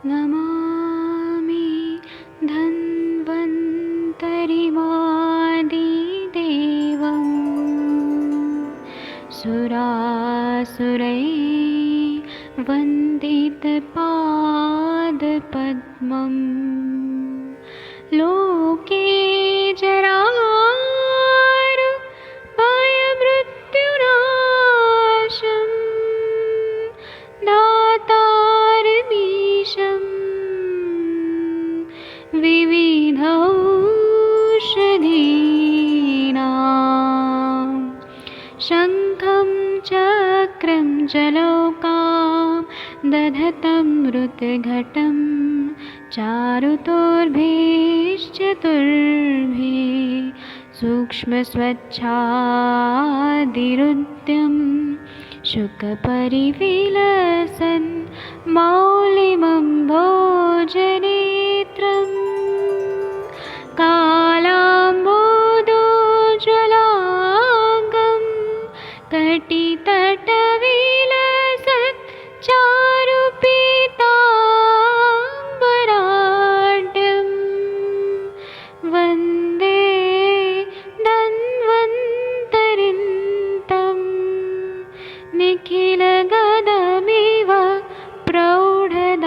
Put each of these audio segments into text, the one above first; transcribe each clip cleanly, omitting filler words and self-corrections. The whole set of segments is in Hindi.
नमामि धन्वन्तरिमादिदेवं सुरासुरैर्वन्दितपादपद्मं लोके जरामृत्युनाशं दातारमीशं विविधौषधीनां शङ्खं चक्रं जलौकां दधतं मृतघटं चारुतोर्भिश्चतुर्भिः सूक्ष्मस्वच्छादिरुद्यं शुकपरिविलसन् मौलिमं भोजनेत्रम् कालाम्बोदोज्ज्वलाङ्गं कटितटविलसत् चारुपीताम्बराढ्यं वन्दे धन्वन्तरिन्तं निखिलगदमिव प्रौढदावाग्निनीलम्।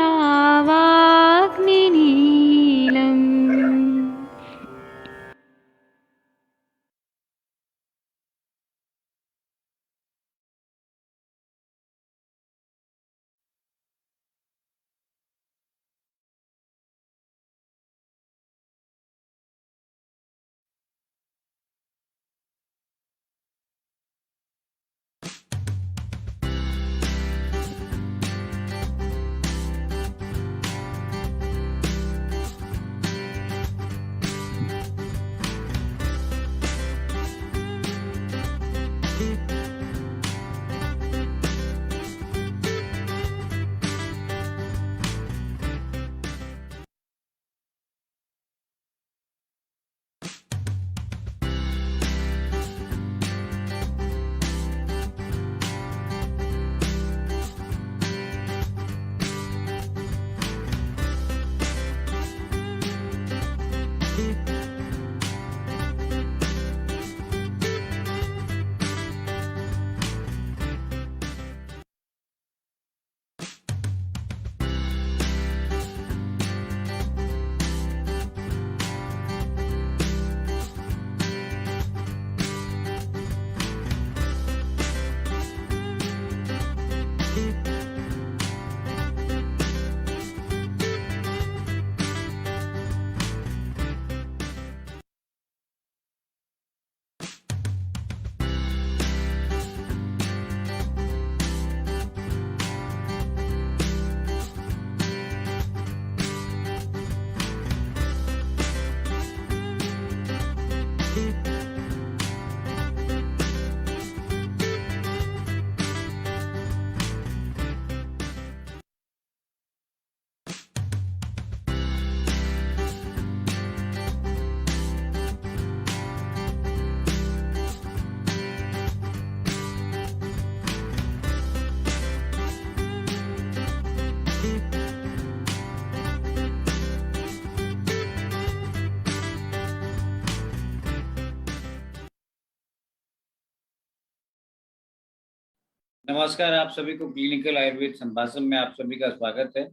नमस्कार, आप सभी को क्लिनिकल आयुर्वेद संभाषण में आप सभी का स्वागत है।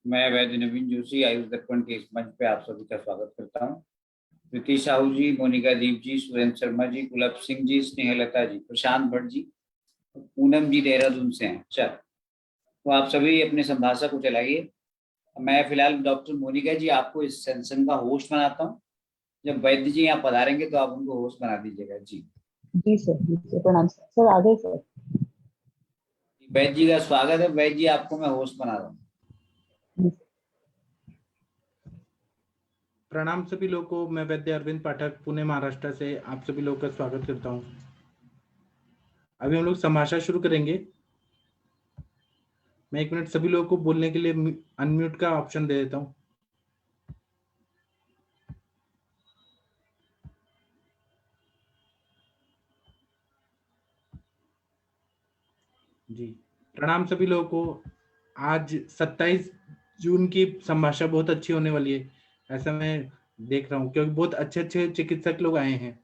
मैं वैद्य नवीन जोशी आयुष दर्पण के इस मंच पे आप सभी का स्वागत करता हूँ। प्रीति साहू जी, मोनिका दीप जी, सुरेंद्र शर्मा जी, कुलभ सिंह जी, स्नेहलता जी, प्रशांत भट्ट जी, पूनम जी देहरादून से हैं। चल, तो आप सभी अपने संभाषण को चलाइए। मैं फिलहाल डॉक्टर मोनिका जी आपको इस सेशन का होस्ट बनाता हूँ। जब वैद्य जी यहाँ पधारेंगे तो आप उनको होस्ट बना दीजिएगा। जी जी सर, प्रणाम सर। आगे सर। वैद्य जी का स्वागत है। वैद्य जी आपको मैं होस्ट बना रहा हूँ। प्रणाम सभी लोगों को। मैं वैद्य अरविंद पाठक पुणे महाराष्ट्र से आप सभी लोगों का स्वागत करता हूं। अभी हम लोग संभाषण शुरू करेंगे। मैं 1 मिनट सभी लोगों को बोलने के लिए अनम्यूट का ऑप्शन दे देता हूं। जी, प्रणाम सभी लोगों को। आज 27 जून की संभाषा बहुत अच्छी होने वाली है, ऐसा मैं देख रहा हूँ, क्योंकि बहुत अच्छे अच्छे चिकित्सक लोग आए हैं।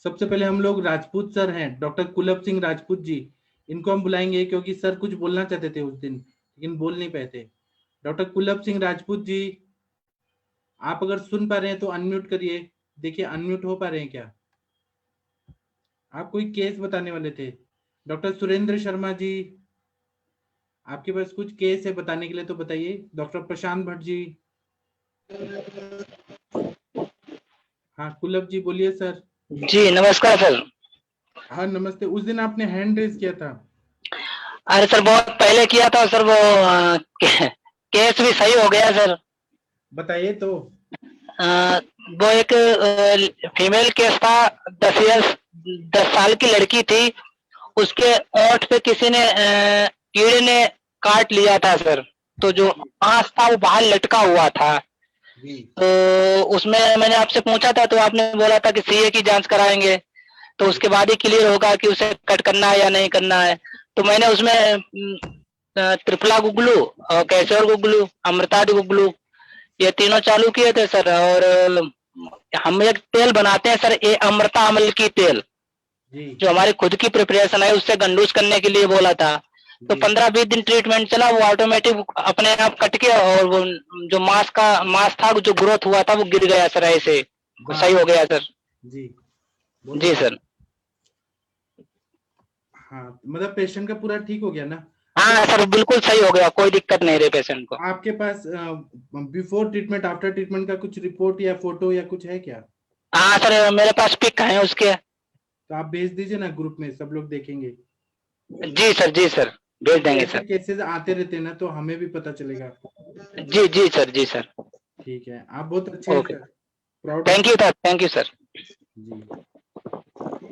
सबसे पहले हम लोग राजपूत सर हैं, डॉक्टर कुलभ सिंह राजपूत जी, इनको हम बुलाएंगे क्योंकि सर कुछ बोलना चाहते थे उस दिन लेकिन बोल नहीं पाए थे। डॉक्टर कुलभ सिंह राजपूत जी, आप अगर सुन पा रहे हैं तो अनम्यूट करिए, देखिए अनम्यूट हो पा रहे हैं क्या? आप कोई केस बताने वाले थे। डॉक्टर सुरेंद्र शर्मा जी, आपके पास कुछ केस है बताने के लिए तो बताइए। डॉक्टर प्रशांत भट्ट जी, हाँ कुलभ जी बोलिए सर। जी नमस्कार सर। हाँ नमस्ते, उस दिन आपने हैंड रेज किया था। अरे सर बहुत पहले किया था सर, वो केस भी सही हो गया सर। बताइए तो। वो एक फीमेल केस था, 10 साल की लड़की थी, उसके ओंठ पे किसी ने कीड़े ने काट लिया था सर, तो जो आंच था वो बाहर लटका हुआ था। जी तो उसमें मैंने आपसे पूछा था तो आपने बोला था कि सीए की जांच कराएंगे तो उसके बाद ही क्लियर होगा कि उसे कट करना है या नहीं करना है। तो मैंने उसमें त्रिफला गुगलू और कैशोर गुगलू, अमृताद गुगलू, ये तीनों चालू किए थे सर। और हम एक तेल बनाते हैं सर, ये अमृता अमल की तेल, जी जो हमारी खुद की प्रिपरेशन है, उससे गंडूस करने के लिए बोला था। तो जी 15-20 दिन ट्रीटमेंट चला, वो ऑटोमेटिक अपने आप कट के, और वो जो मांस था जो ग्रोथ हुआ था वो गिर गया सर, ऐसे वाह, सही हो गया सर। जी बहुत जी अच्छा। सर। हाँ मतलब पेशेंट का पूरा ठीक हो गया ना? हाँ सर बिल्कुल सही हो गया, कोई दिक्कत नहीं रही पेशेंट को। आपके पास बिफोर ट्रीटमेंट आफ्टर ट्रीटमेंट का कुछ रिपोर्ट या फोटो या कुछ है क्या? हाँ सर मेरे पास पिक है उसके। तो आप भेज दीजिए ना, ग्रुप में सब लोग देखेंगे। जी सर, जी सर, भेज देंगे ऐसे सर। केसेस आते रहते हैं ना तो हमें भी पता चलेगा। जी जी सर, जी सर। ठीक है, आप बहुत अच्छे हैं okay, sir, proud of. Thank you sir, thank you sir. जी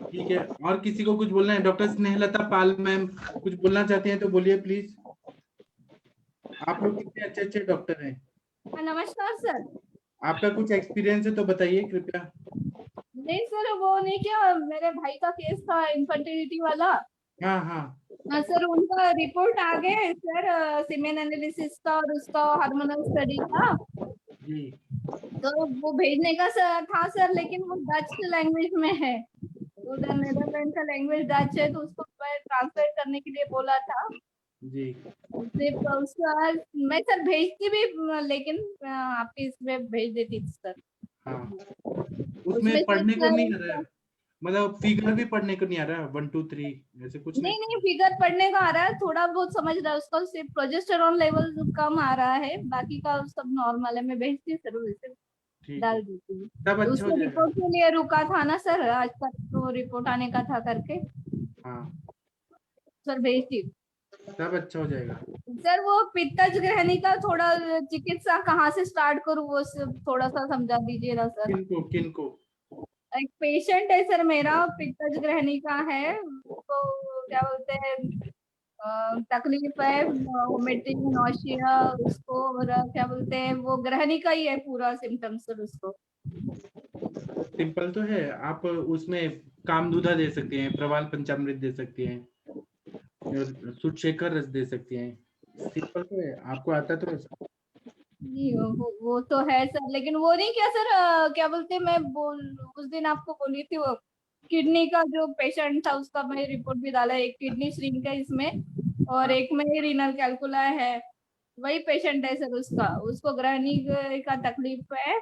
ठीक है, और किसी को कुछ बोलना है? डॉक्टर स्नेहलता पाल मैम कुछ बोलना चाहते हैं तो बोलिए प्लीज। आप लोग कितने अच्छे अच्छे डॉक्टर हैं। नमस्कार सर। आपका कुछ एक्सपीरियंस है तो बताइए कृपया। नहीं सर, वो नहीं क्या मेरे भाई का केस था इनफर्टिलिटी वाला। हाँ हाँ हाँ सर, उनका रिपोर्ट आ गए सर, सीमेन एनालिसिस का और उसका हार्मोनल स्टडी का। जी तो वो भेजने का सर था सर, लेकिन वो डच लैंग्वेज में है, उधर नेदरलैंड का लैंग्वेज डच है, तो उसको ट्रांसलेट करने के लिए बोला था। जी सिर्फ उसका मैं सर भेजती भी, लेकिन आपकी इसमें भेज देती थी सर। हाँ, उसमें उसमें सिर्फ पढ़ने को नहीं आ रहा सर, है, मतलब फिगर भी पढ़ने को नहीं आ रहा, 1 2 3 ऐसे कुछ नहीं। नहीं नहीं फिगर पढ़ने का आ रहा है, थोड़ा बहुत समझ रहा है उसका, सिर्फ प्रोजेस्टेरॉन लेवल कम आ रहा है, बाकी का सब नॉर्मल है। मैं भेजती हूँ सर, वैसे ठीक है, डाल देती हूँ। सब तो अच्छा हो उसको जाएगा। रिपोर्ट के लिए रुका था ना सर, आज तक तो रिपोर्ट आने का था करके। हाँ सर भेजती हूँ सब अच्छा हो जाएगा। सर। वो पित्तज ग्रहणी का थोड़ा चिकित्सा कहाँ से स्टार्ट करूँ, वो सब थोड़ा सा समझा दीजिए ना सर। किनको किनको? एक पेशेंट है सर मेरा, पित्तज ग्रहणी का है, उसको क्या बोलते हैं, तकलीफ है, वोमिटिंग नौशिया उसको, और क्या बोलते हैं, वो ग्रहणी का ही है पूरा सिम्टम सर उसको। सिंपल तो है, आप उसमें कामदूधा दे सकते हैं, प्रवाल पंचामृत दे सकते हैं, और सुचेकर रस दे सकते हैं। सिंपल तो है, आपको आता तो है सब। जी वो तो है सर, लेकिन वो नहीं क्या सर, क्या बोलते हैं, मैं उस दिन आपको बोली थी, वो किडनी का जो पेशेंट था उसका मैं रिपोर्ट भी डाला, एक किडनी श्रिंक है इसमें और हाँ एक में रीनल कैलकुला है। वही पेशेंट है सर, उसका उसको ग्रहणी का तकलीफ है,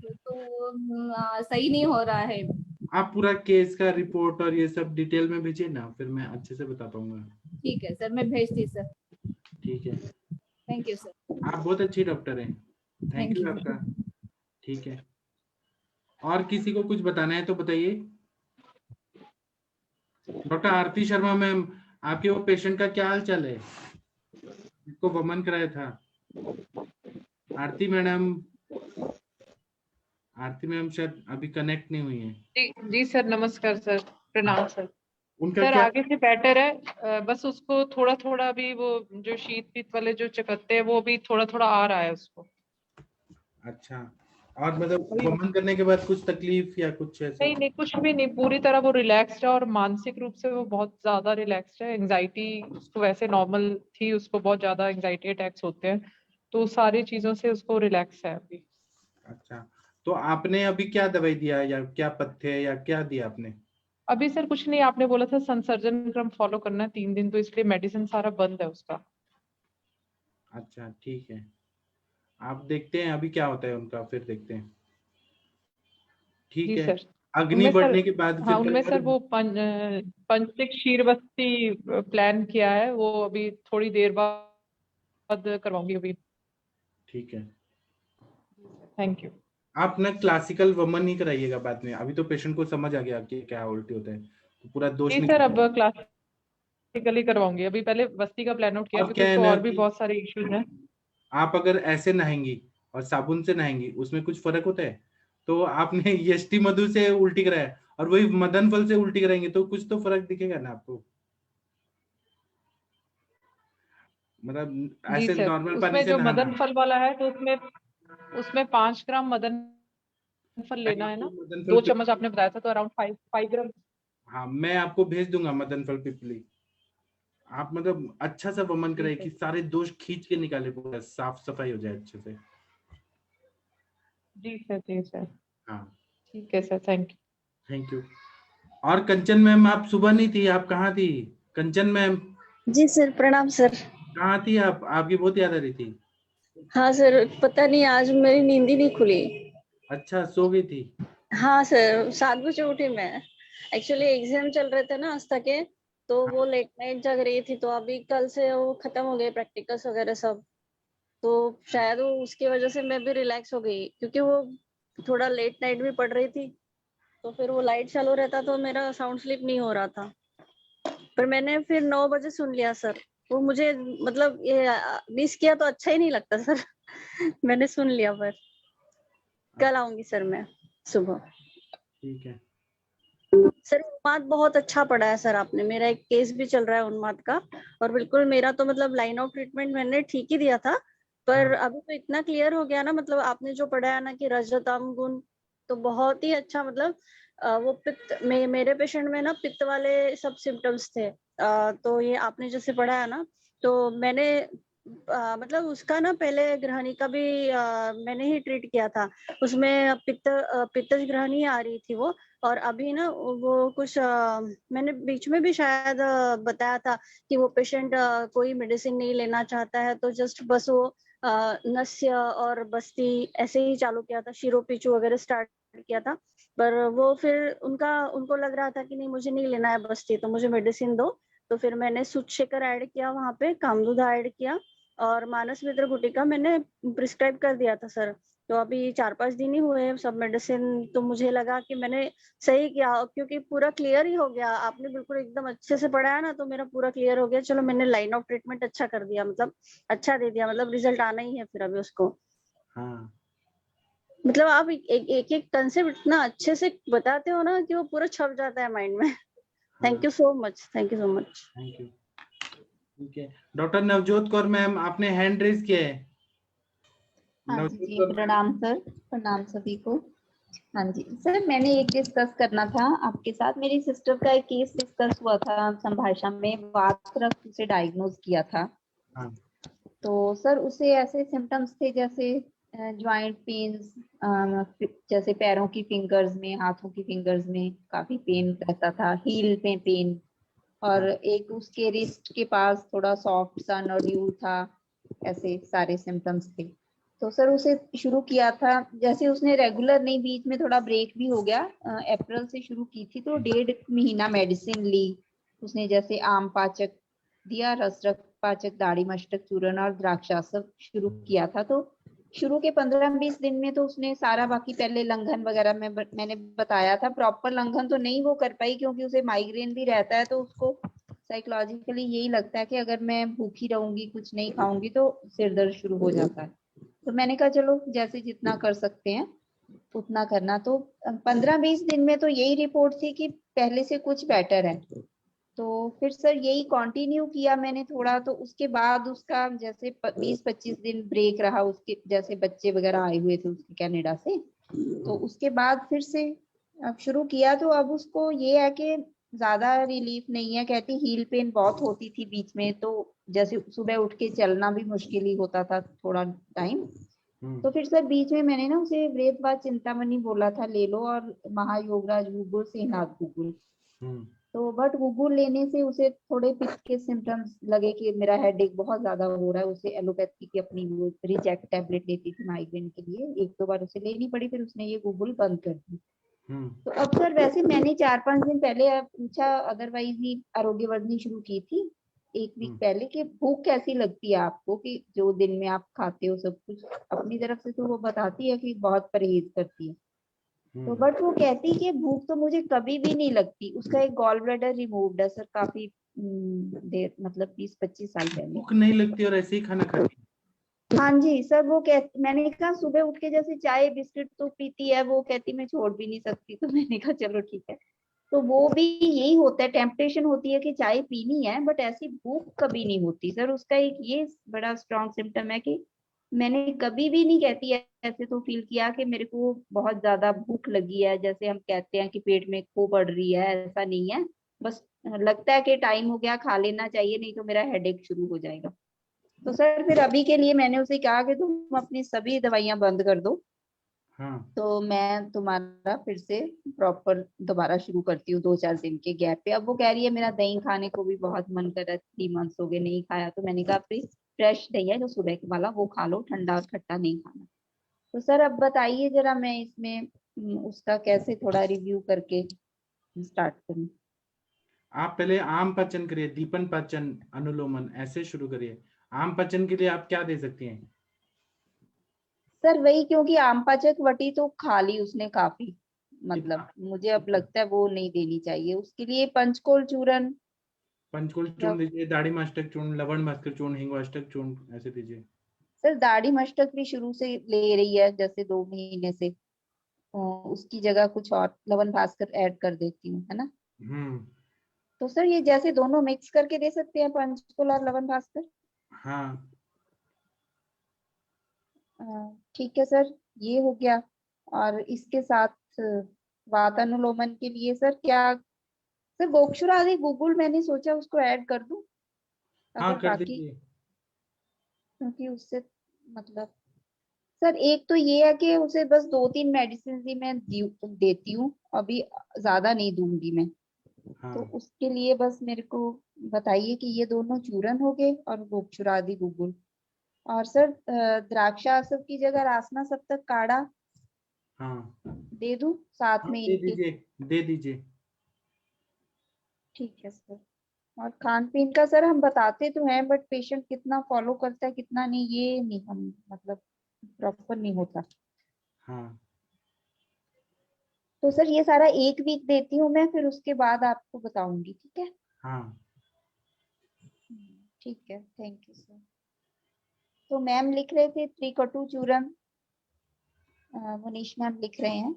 तो सही नहीं हो रहा है। आप पूरा केस का रिपोर्ट और ये सब डिटेल में भेजिए ना, फिर मैं अच्छे से बता पाऊंगा। ठीक है सर, मैं भेजती सर। ठीक है, थैंक यू सर। आप बहुत अच्छी डॉक्टर हैं, थैंक थैंक यू यू। आपका। ठीक है, और किसी को कुछ बताना है तो बताइए। डॉक्टर आरती शर्मा मैम, आपके वो पेशेंट का क्या हाल चाल है जिसको वमन कराया था? आरती मैडम, आरती मैम शायद अभी कनेक्ट नहीं हुई है। जी जी सर, नमस्कार सर, प्रणाम सर। उनका सर क्या? आगे से बेटर है, बस उसको थोड़ा थोड़ा भी वो जो शीत पीत वाले जो चकत्ते हैं वो भी थोड़ा थोड़ा आ रहा है उसको। अच्छा, और मतलब अभी वमन करने के बाद कुछ तकलीफ या कुछ ऐसे? नहीं नहीं, कुछ भी नहीं, पूरी तरह वो रिलैक्स्ड है और मानसिक रूप से वो बहुत ज्यादा रिलैक्स्ड है। एंजाइटी उसको वैसे नॉर्मल थी, उसको बहुत ज्यादा एंजाइटी अटैक्स होते हैं, तो सारी चीजों से उसको रिलैक्स है अभी। अच्छा, तो आपने अभी क्या दवाई दिया या क्या पथ्य या क्या दिया आपने? अभी सर कुछ नहीं, आपने बोला था संसर्जन क्रम फॉलो करना है 3 दिन, तो इसलिए मेडिसिन सारा बंद है उसका। अच्छा ठीक है, आप देखते हैं अभी क्या होता है उनका, फिर देखते हैं। ठीक जी है, सर। अग्नि उनमें सर, बढ़ने के बाद हाँ फिर उनमें करेंगे सर तो। वो पंचतिक क्षीरबत्ती प्लान किया है, वो अभी थोड़ी देर बाद करवाऊंगी अभी। ठीक है, थैंक यू। आप ना क्लासिकल वमन ही कराइएगा बाद में, अभी तो पेशेंट को समझ आ गया कि क्या उल्टी होता है, तो पूरा दोष जी सर, निकल अब जाएगा। क्लासिकली करवाऊंगी, अभी पहले बस्ती का प्लान आउट किया और क्योंकि क्या है उसको ना और भी कि बहुत सारे इश्यूज हैं। आप अगर ऐसे नहाएंगी और साबुन से नहाएंगी उसमें कुछ फर्क होता है? तो आपने यष्टि मधु से उल्टी कराया और वही मदन फल से उल्टी कराएंगे तो कुछ तो फर्क दिखेगा ना आपको, मतलब जी ऐसे सर, नॉर्मल पानी उसमें से जो नहाना। मदन फल वाला है तो उसमें उसमें 5 ग्राम मदन फल मैं लेना है आपको ना। मदन फल 2 चम्मच आपने बताया था, तो अराउंड 5 ग्राम। हाँ मैं आपको भेज दूंगा मदन फल पिपली। आप मतलब अच्छा सा वमन जी कराए सर। कि सारे दोष खींच के निकाले, पूरा साफ सफाई हो जाए अच्छे से। जी सर। जी सर। हाँ, ठीक है सर, थैंक थैंक यू। और कंचन मैम आप सुबह नहीं थी, आप कहाँ थी? कंचन मैम जी सर, प्रणाम सर। कहाँ थी आप? आपकी बहुत याद आ रही थी। हाँ सर, पता नहीं आज मेरी नींद ही नहीं खुली। अच्छा, सो गई थी? हाँ सर, 7 बजे उठी मैं। एक्चुअली एग्जाम चल रहे थे ना आस्था के, तो वो हाँ, लेट नाइट जग रही थी। तो अभी कल से वो खत्म हो गए प्रैक्टिकल्स वगैरह सब। तो शायद वो उसकी वजह से मैं भी रिलैक्स हो गई, क्योंकि वो थोड़ा लेट नाइट भी पढ़ रही थी। तो फिर वो लाइट चालू रहता तो मेरा साउंड स्लीप नहीं हो रहा था। पर मैंने फिर 9 बजे सुन लिया सर। वो मुझे मतलब ये मिस किया तो अच्छा ही नहीं लगता सर। मैंने सुन लिया। पर कल आऊंगी सर मैं सुबह। ठीक है। सर उन्माद बहुत अच्छा पढ़ा है सर आपने। मेरा एक केस भी चल रहा है उन्माद का। और बिल्कुल मेरा तो मतलब लाइन ऑफ ट्रीटमेंट मैंने ठीक ही दिया था। पर हाँ अभी तो इतना क्लियर हो गया ना, मतलब आपने जो पढ़ाया ना कि रजतम गुण, तो बहुत ही अच्छा। मतलब वो पित्त मेरे पेशेंट में ना पित्त वाले सब सिम्टम्स थे। तो ये आपने जैसे पढ़ाया ना, तो मैंने मतलब उसका ना पहले ग्रहणी का भी मैंने ही ट्रीट किया था। उसमें पित्तज ग्रहणी आ रही थी वो। और अभी ना वो कुछ मैंने बीच में भी शायद बताया था कि वो पेशेंट कोई मेडिसिन नहीं लेना चाहता है, तो जस्ट बस वो नस्य और बस्ती ऐसे ही चालू किया था, शीरो पीछू वगैरह स्टार्ट किया था। पर वो फिर उनको लग रहा था कि नहीं मुझे नहीं लेना है बस्ती, तो मुझे मेडिसिन दो। तो फिर मैंने सूतशेखर ऐड किया, वहां पे कामदूधा ऐड किया। और मानस मित्र गुटिका मैंने प्रिस्क्राइब कर दिया था सर। तो अभी 4-5 दिन ही हुए हैं सब मेडिसिन। तो मुझे लगा कि मैंने सही किया, क्योंकि पूरा क्लियर ही हो गया। आपने बिल्कुल एकदम अच्छे से पढ़ाया ना, तो मेरा पूरा क्लियर हो गया। चलो मैंने लाइन ऑफ ट्रीटमेंट अच्छा कर दिया, मतलब अच्छा दे दिया। मतलब रिजल्ट आना ही है फिर अभी उसको। हाँ। मतलब आप एक एक कंसेप्ट इतना अच्छे से बताते हो ना कि वो पूरा छप जाता है माइंड में। थैंक हाँ, you so much, thank you so much. Thank you. ठीक है, डॉक्टर नवजोत कौर मैम आपने हैंड रेज किया है। हाँ जी नवजोत जी, कौर मैम। प्रणाम सर। प्रणाम सभी को। हाँ जी सर, मैंने एक डिस्कस करना था आपके साथ। मेरी सिस्टर का एक केस डिस्कस हुआ था संभाषा में, वातरक्त से डायग्नोज किया था। हाँ तो सर उसे ऐसे सिम्टम्स थे जैसे ज्वाइंट पेन्स, जैसे पैरों की फिंगर्स में, हाथों की फिंगर्स में काफी पेन रहता था, हील में पेन। और हाँ एक उसके रिस्ट के पास थोड़ा सॉफ्ट सा नोड्यूल था। ऐसे सारे सिम्टम्स थे। तो सर उसे शुरू किया था, जैसे उसने रेगुलर नहीं, बीच में थोड़ा ब्रेक भी हो गया। अप्रैल से शुरू की थी, तो 1.5 महीना मेडिसिन ली उसने। जैसे आम पाचक दिया, रसरक्त पाचक, दाढ़ी मस्तक चूर्ण और द्राक्षा सब शुरू किया था। तो शुरू के 15-20 दिन में तो उसने सारा, बाकी पहले लंघन वगैरह में मैंने बताया था, प्रॉपर लंघन तो नहीं वो कर पाई क्योंकि उसे माइग्रेन भी रहता है। तो उसको साइकोलॉजिकली यही लगता है कि अगर मैं भूखी रहूंगी, कुछ नहीं खाऊंगी, तो सिर दर्द शुरू हो जाता है। तो मैंने कहा चलो जैसे जितना कर सकते हैं उतना करना। तो 15-20 दिन में तो यही रिपोर्ट थी कि पहले से कुछ बेटर है। तो फिर सर यही कंटिन्यू किया मैंने थोड़ा, तो उसके बाद उसका जैसे 20-25 दिन ब्रेक रहा, उसके जैसे बच्चे वगैरह आए हुए थे उसके कनाडा से, तो उसके बाद फिर से अब शुरू किया। तो अब उसको ये है कि ज्यादा रिलीफ नहीं है, कहती हील पेन बहुत होती थी बीच में, तो जैसे सुबह उठ के चलना भी मुश्किल ही होता था थोड़ा टाइम। तो फिर सर बीच में मैंने ना उसे वृद्धवाद चिंतामणि बोला था ले लो, और महायोगराज गूगल सेहनाथ गूगल, तो बट गूगल लेने से उसे थोड़े पित्त के सिम्टम्स लगे कि मेरा हेडेक बहुत ज्यादा हो रहा है। उसे एलोपैथी की अपनी वो रिजेक्ट टैबलेट लेती थी माइग्रेन के लिए, 1-2 बार उसे लेनी पड़ी, फिर उसने ये गूगल बंद कर दी। तो अब सर वैसे मैंने 4-5 दिन पहले पूछा, अदरवाइज ही आरोग्यवर्धनी शुरू की थी 1 वीक पहले, कि भूख कैसी लगती है आपको, कि जो दिन में आप खाते हो सब कुछ अपनी तरफ से, तो वो बताती है कि बहुत परहेज करती है। तो बट वो कहती कि भूख तो मुझे कभी भी नहीं लगती। उसका एक गॉल ब्लैडर रिमूव्ड है सर, काफी देर, मतलब 20-25 साल पहले। भूख नहीं लगती और ऐसे ही खाना खाती है? हाँ जी सर, वो मैंने कहा सुबह उठ के जैसे चाय बिस्किट तो पीती है, वो कहती मैं छोड़ भी नहीं सकती, तो मैंने कहा चलो ठीक है। तो वो भी यही होता है, टेम्पटेशन होती है कि चाय पीनी है, बट ऐसी भूख कभी नहीं होती सर। उसका एक ये बड़ा स्ट्रॉन्ग सिम्टम है कि मैंने कभी भी नहीं कहती है ऐसे तो फील किया कि मेरे को बहुत ज्यादा भूख लगी है, जैसे हम कहते हैं कि पेट में खो पड़ रही है, ऐसा नहीं है। बस लगता है कि टाइम हो गया, खा लेना चाहिए, नहीं तो मेरा हेडेक शुरू हो जाएगा। तो सर फिर अभी के लिए मैंने उसे कहा कि तुम अपनी सभी दवाइयां बंद कर दो, हाँ। तो मैं तुम्हारा फिर से प्रॉपर दोबारा शुरू करती हूँ 2-4 दिन के गैप पे। अब वो कह रही है मेरा दही खाने को भी बहुत मन कर रहा है, 3 मंथ्स हो गए नहीं खाया, तो मैंने कहा फिर फ्रेश दही है जो सुबह के वाला वो खा लो, ठंडा और खट्टा नहीं खाना। तो सर अब बताइए जरा, मैं इसमें उसका कैसे थोड़ा रिव्यू करके स्टार्ट करूँ। आप पहले आम पाचन करिए, दीपन पाचन, अनुलोमन ऐसे शुरू करिए। आम पाचन के लिए आप क्या दे सकती हैं? सर वही, क्योंकि आम पाचक वटी तो खा ली उसने काफी, मतलब कितना? मुझे अब लगता है वो नहीं देनी चाहिए। उसके लिए पंचकोल चूर्ण पंचकोल या चूर्ण दीजिए, दाढ़ी मस्तक चूर्ण, लवण मस्तक चूर्ण, हिंगवाष्टक चूर्ण ऐसे दीजिए। सर दाढ़ी मस्तक भी शुरू से ले रही है, जैसे 2 महीने से। उसकी जगह कुछ और लवन भास्कर ऐड कर देती हूँ, है ना। हम्म। तो सर ये जैसे दोनों मिक्स करके दे सकते हैं, पंचकुला और लवन भास्कर। हाँ। ठीक है सर, ये हो गया। और इसके साथ वातानुलोमन के लिए सर क्या, सर गोक्षुरा आदि गूगल मैंने सोचा उसको ऐड कर दूं, हाँ अगर कर बाकी, दीजिए। क्योंकि उससे मतलब सर एक तो ये है कि उसे बस 2-3 मेडिसिन ही मैं देती हूँ, अभी ज्यादा नहीं दूंगी मैं। तो हाँ। उसके लिए बस मेरे को बताइए कि ये दोनों चूरन हो गए और गोक्षुरादि गूगल। और सर द्राक्षासव की जगह रासना सप्तक काढ़ा हाँ। दे दूं साथ हाँ में दे इनके। दीजिए, दे दीजिए। ठीक है सर। और खान पीन का सर हम बताते तो हैं, बट पेशेंट कितना फॉलो करता है कितना नहीं, ये नहीं हम मतलब प्रॉपर नहीं होता। हाँ। तो सर ये सारा 1 वीक देती हूँ मैं, फिर उसके बाद आपको बताऊंगी, ठीक है। हाँ। ठीक है, थैंक यू सर। तो मैम लिख रहे थे त्रिकटु चूरन, मनीष मैम लिख रहे हैं।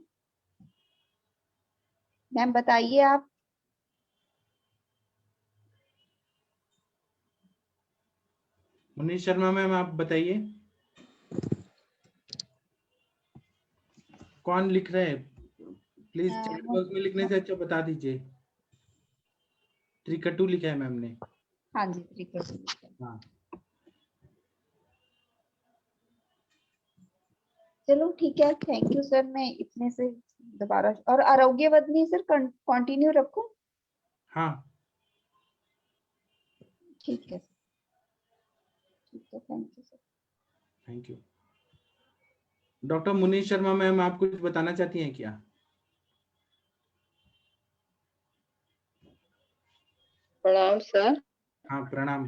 मैम बताइए आप। मनीष शर्मा मैम आप बताइए कौन लिख रहे हैं? प्लीज चैट बॉक्स में लिखने से अच्छा बता दीजिए। त्रिकटु लिखा है मैम ने। हाँ जी, त्रिकटु। हाँ। चलो ठीक है, थैंक यू सर। मैं इतने से दोबारा, और आरोग्यवर्धनी सर कंटिन्यू रखूं। हाँ। ठीक है, ठीक है, thank you sir. Thank you. Doctor Munish Sharma ma'am आप कुछ बताना चाहती हैं क्या? प्रणाम सर। हाँ प्रणाम।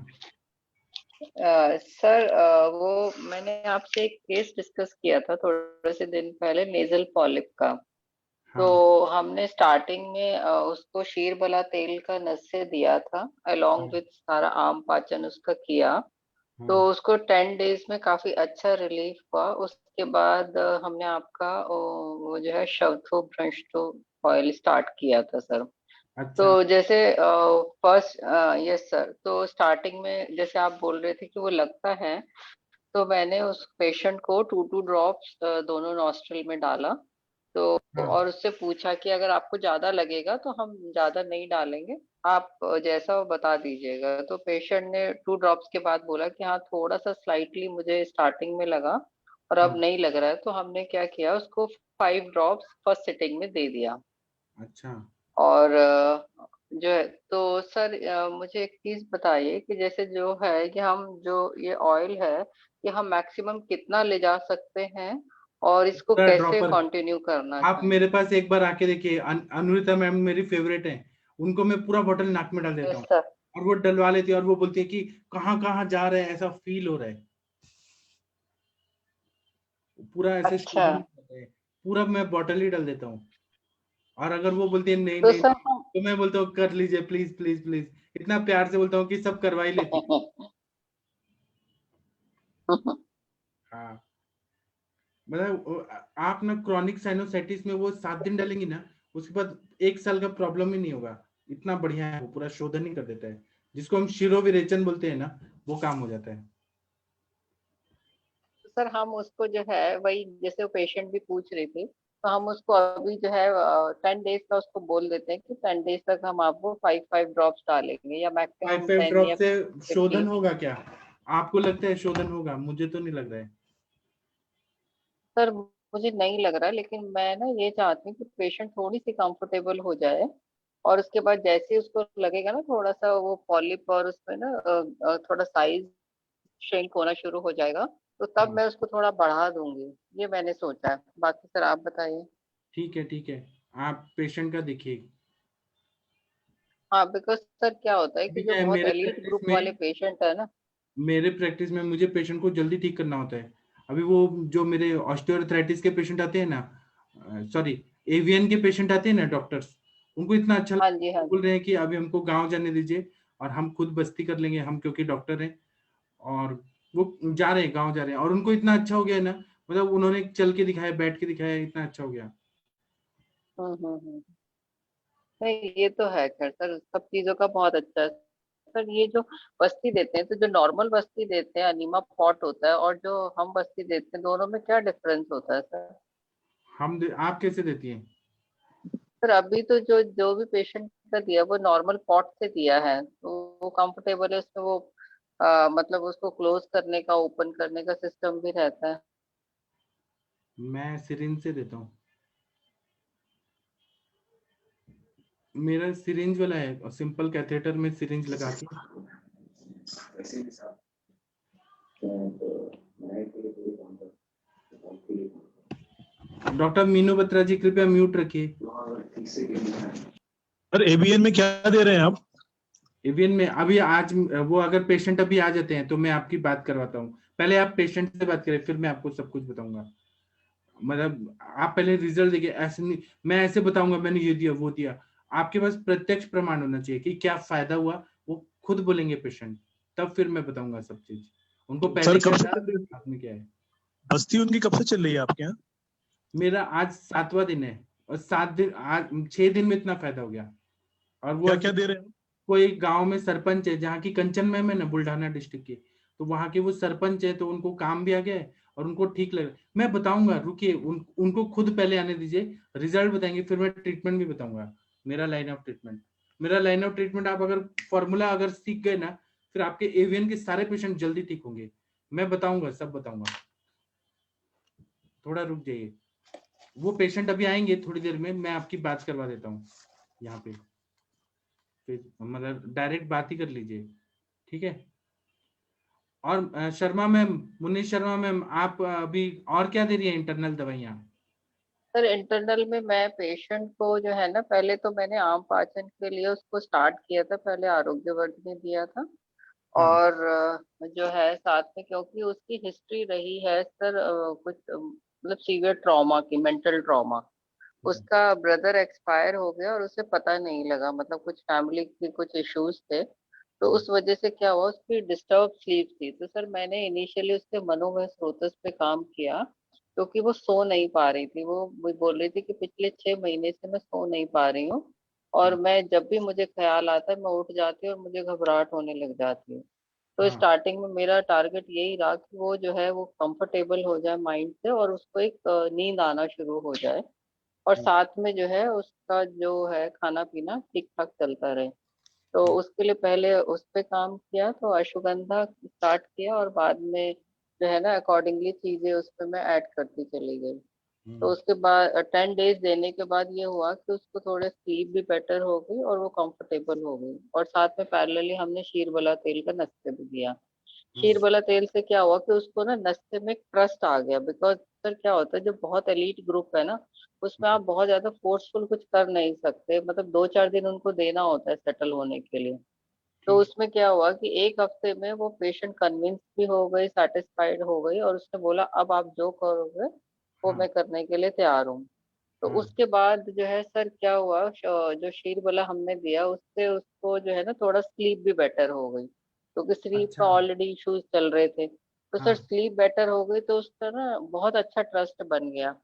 सर वो मैंने आपसे एक केस डिस्कस किया था थोड़े से दिन पहले, नेजल पॉलिप का। तो हाँ। हमने स्टार्टिंग में उसको शीरबला तेल का नस्से दिया था, हाँ। अलोंग विथ सारा आम पाचन उसका किया। तो हाँ। उसको 10 डेज में काफी अच्छा रिलीफ हुआ। उसके बाद हमने आपका वो जो है शवथो भ्रष्टो ऑयल स्टार्ट किया था सर। अच्छा। तो जैसे फर्स्ट, यस सर, तो स्टार्टिंग में जैसे आप बोल रहे थे कि वो लगता है, तो मैंने उस पेशेंट को 2 ड्रॉप्स दोनों नॉस्ट्रल में डाला। तो हाँ और उससे पूछा कि अगर आपको ज्यादा लगेगा तो हम ज्यादा नहीं डालेंगे, आप जैसा वो बता दीजिएगा। तो पेशेंट ने 2 ड्रॉप्स के बाद बोला कि हाँ थोड़ा सा स्लाइटली मुझे स्टार्टिंग में लगा और अब हाँ। नहीं लग रहा है। तो हमने क्या किया, उसको 5 ड्रॉप्स फर्स्ट सिटिंग में दे दिया। अच्छा। और जो है, तो सर मुझे एक चीज बताइए कि जैसे जो है कि हम जो ये ऑयल है, ये हम मैक्सिमम कितना ले जा सकते हैं और इसको पूरा कैसे ड्रॉपर। कंटिन्यू करना आप चाहिए? मेरे पास एक बार आके देखिए, अनुरिता मैम मेरी फेवरेट है, उनको मैं पूरा बॉटल नाक में डाल देता यस हूँ सर। और वो डलवा लेती है और वो बोलती है कि कहाँ कहाँ जा रहे हैं, ऐसा फील हो रहा है, पूरा ऐसे अच्छा, शोधन करते हैं, पूरा मैं बॉटल ही डाल देता हूँ। और अगर वो बोलती है नहीं तो नहीं सर नहीं, तो मैं बोलता हूँ कर लीजिए प्लीज प्लीज प्लीज, इतना प्यार से बोलता हूँ कि सब करवा ही लेती है। हम हाँ, मतलब आप ना क्रॉनिक साइनोसाइटिस में वो 7 दिन डालेंगी ना, उसके बाद 1 साल का प्रॉब्लम ही नहीं होगा। इतना बढ़िया है, वो पूरा शोधन ही कर देता है, जिसको हम शिरो विरेचन बोलते हैं ना, वो काम हो जाता है। सर हम उसको जो है वही, जैसे वो पेशेंट भी पूछ रही थी, तो हम उसको अभी जो है 10 डेज का उसको बोल देते हैं कि 10 डेज तक हम आपको 5 5 ड्रॉप्स डालेंगे या फाइव मैक्सिमम फाइव 10 ड्रॉप या से शोधन 15। होगा क्या? आपको लगता है शोधन होगा? मुझे तो नहीं लग रहा है। सर मुझे नहीं लग रहा, लेकिन मैं ना ये चाहती हूँ कि पेशेंट थोड़ी सी कंफर्टेबल हो जाए, और उसके बाद जैसे ही उसको लगेगा ना थोड़ा सा वो पॉलिप और उसमें ना थोड़ा साइज श्रिंक होना शुरू हो जाएगा, तो तब हाँ मैं उसको थोड़ा बढ़ा दूंगी। ये मैंने सोचा है, बाकी सर आप बताइए। ठीक है ठीक है, आप पेशेंट का देखिए। हाँ, बिकॉज सर क्या होता है अभी कि जो क्या है, बहुत एलीट ग्रुप वाले पेशेंट है ना। मेरे प्रैक्टिस में मुझे पेशेंट को जल्दी ठीक करना होता है। अभी वो जो मेरे ऑस्टियोआर्थराइटिस के पेशेंट आते हैं ना, सॉरी, एवियन के पेशेंट आते हैं ना डॉक्टर्स, उनको इतना अच्छा हाँ जी, लगता है, हाँ वो जी। बोल रहे हैं कि अभी हमको गांव जाने दीजिए और हम खुद बस्ती कर लेंगे, हम क्योंकि डॉक्टर हैं। और वो जा रहे हैं, गांव जा रहे हैं, और उनको इतना अच्छा हो गया है ना, मतलब उन्होंने चल के दिखाया, बैठ के दिखाया, इतना अच्छा हो गया। हम्म। नहीं, ये तो है खैर सर, सब चीजों का बहुत अच्छा है सर। ये जो बस्ती देते हैं, तो जो नॉर्मल बस्ती देते हैं अनीमा पॉट होता है, और जो हम बस्ती देते हैं, दोनों में क्या डिफरेंस होता है सर? आप कैसे देती हैं? सर अभी तो जो जो भी पेशेंट का दिया वो नॉर्मल पॉट से दिया है, तो वो कंफर्टेबल है उसमें। वो मतलब उसको क्लोज करने का, ओपन करने का सिस्टम भी रहता है। मैं सिरिंज से देता हूँ, मेरा सिरिंज वाला है, और सिंपल कैथेटर में सिरिंज लगा के। डॉक्टर मीनू बत्रा जी कृपया म्यूट रखिए। सर एबीएन में क्या दे रहे हैं आप? एवियन में अभी आज वो अगर पेशेंट अभी आ जाते हैं तो मैं आपकी बात करवाता हूँ, पहले आप पेशेंट से बात करें, फिर मैं आपको सब कुछ बताऊंगा। मतलब आप पहले रिजल्ट देखिए, ऐसे नहीं मैं ऐसे बताऊंगा मैंने ये दिया वो दिया। आपके पास प्रत्यक्ष प्रमाण होना चाहिए कि क्या फायदा हुआ, वो खुद बोलेंगे पेशेंट, तब फिर मैं बताऊंगा सब चीज। उनको सर पहले कब क्या से था, चल रही है? बाद में क्या है। बस्ती उनकी कब से चल रही है आपके यहाँ? मेरा आज 7वां दिन है, और 7 दिन, आज 6 दिन में इतना फायदा हो गया। और वो क्या क्या दे रहे हैं? कोई गांव में सरपंच है, जहाँ की कंचन मैम है ना, बुल्ढाना डिस्ट्रिक्ट की, तो वहां के वो सरपंच है, तो उनको काम भी आ गया है और उनको ठीक लग, मैं बताऊंगा, रुकिए, उनको खुद पहले आने दीजिए, रिजल्ट बताएंगे, फिर मैं ट्रीटमेंट भी बताऊंगा। मेरा लाइन ऑफ ट्रीटमेंट, मेरा लाइन ऑफ ट्रीटमेंट, आप अगर फॉर्मूला अगर सीख गए ना, फिर आपके एवियन के सारे पेशेंट जल्दी ठीक होंगे। मैं बताऊंगा, सब बताऊंगा, थोड़ा रुक जाइए। वो पेशेंट अभी आएंगे थोड़ी देर में, मैं आपकी बात करवा देता हूँ यहाँ पे, फिर मतलब डायरेक्ट बात ही कर लीजिए, ठीक है। और शर्मा मैम, मुनीश शर्मा मैम, आप अभी और क्या दे रही है इंटरनल दवाइयाँ? सर इंटरनल में मैं पेशेंट को जो है ना, पहले तो मैंने आम पाचन के लिए उसको स्टार्ट किया था, पहले आरोग्यवर्धनी दिया था। हाँ और जो है साथ में, क्योंकि उसकी हिस्ट्री रही है सर कुछ मतलब सीवियर ट्रॉमा की, मेंटल ट्रॉमा। उसका ब्रदर एक्सपायर हो गया और उसे पता नहीं लगा, मतलब कुछ फैमिली के कुछ इश्यूज थे, तो हाँ उस वजह से क्या हुआ, उसकी डिस्टर्ब स्लीप थी। तो सर मैंने इनिशियली उसके मनोमय स्रोतस पे काम किया, क्योंकि वो सो नहीं पा रही थी। वो बोल रही थी कि पिछले 6 महीने से मैं सो नहीं पा रही हूँ, और मैं जब भी मुझे ख्याल आता है मैं उठ जाती हूँ और मुझे घबराहट होने लग जाती है। तो हाँ। स्टार्टिंग में मेरा टारगेट यही रहा कि वो जो है वो कंफर्टेबल हो जाए माइंड से और उसको एक नींद आना शुरू हो जाए, और साथ में जो है उसका जो है खाना पीना ठीक ठाक चलता रहे। तो उसके लिए पहले उस पे काम किया, तो अश्वगंधा स्टार्ट किया और बाद में जो है ना अकॉर्डिंगली चीजें उस पे मैं ऐड करती चली गई। तो उसके बाद 10 डेज देने के बाद ये हुआ कि उसको थोड़े स्लीप भी बेटर हो गई और वो कंफर्टेबल हो गई, और साथ में पैरेलली हमने शीरबला तेल का नस्ते भी दिया। शीरबला तेल से क्या हुआ कि उसको ना नस्ते में ट्रस्ट आ गया, बिकॉज सर क्या होता है जो बहुत एलीट ग्रुप है ना उसमें आप बहुत ज्यादा फोर्सफुल कुछ कर नहीं सकते, मतलब 2-4 दिन उनको देना होता है सेटल होने के लिए। तो उसमें क्या हुआ कि एक हफ्ते में वो पेशेंट कन्विंस भी हो गई, सेटिस्फाइड हो गई, और उसने बोला अब आप जो करोगे वो मैं करने के लिए तैयार हूँ। तो उसके बाद जो है सर क्या हुआ, जो शीरबला हमने दिया उससे उसको जो है ना थोड़ा स्लीप भी बेटर हो गई, क्योंकि स्लीप का ऑलरेडी इश्यूज चल रहे थे। तो सर स्लीप बेटर हो गई तो उसका ना बहुत अच्छा ट्रस्ट बन गया।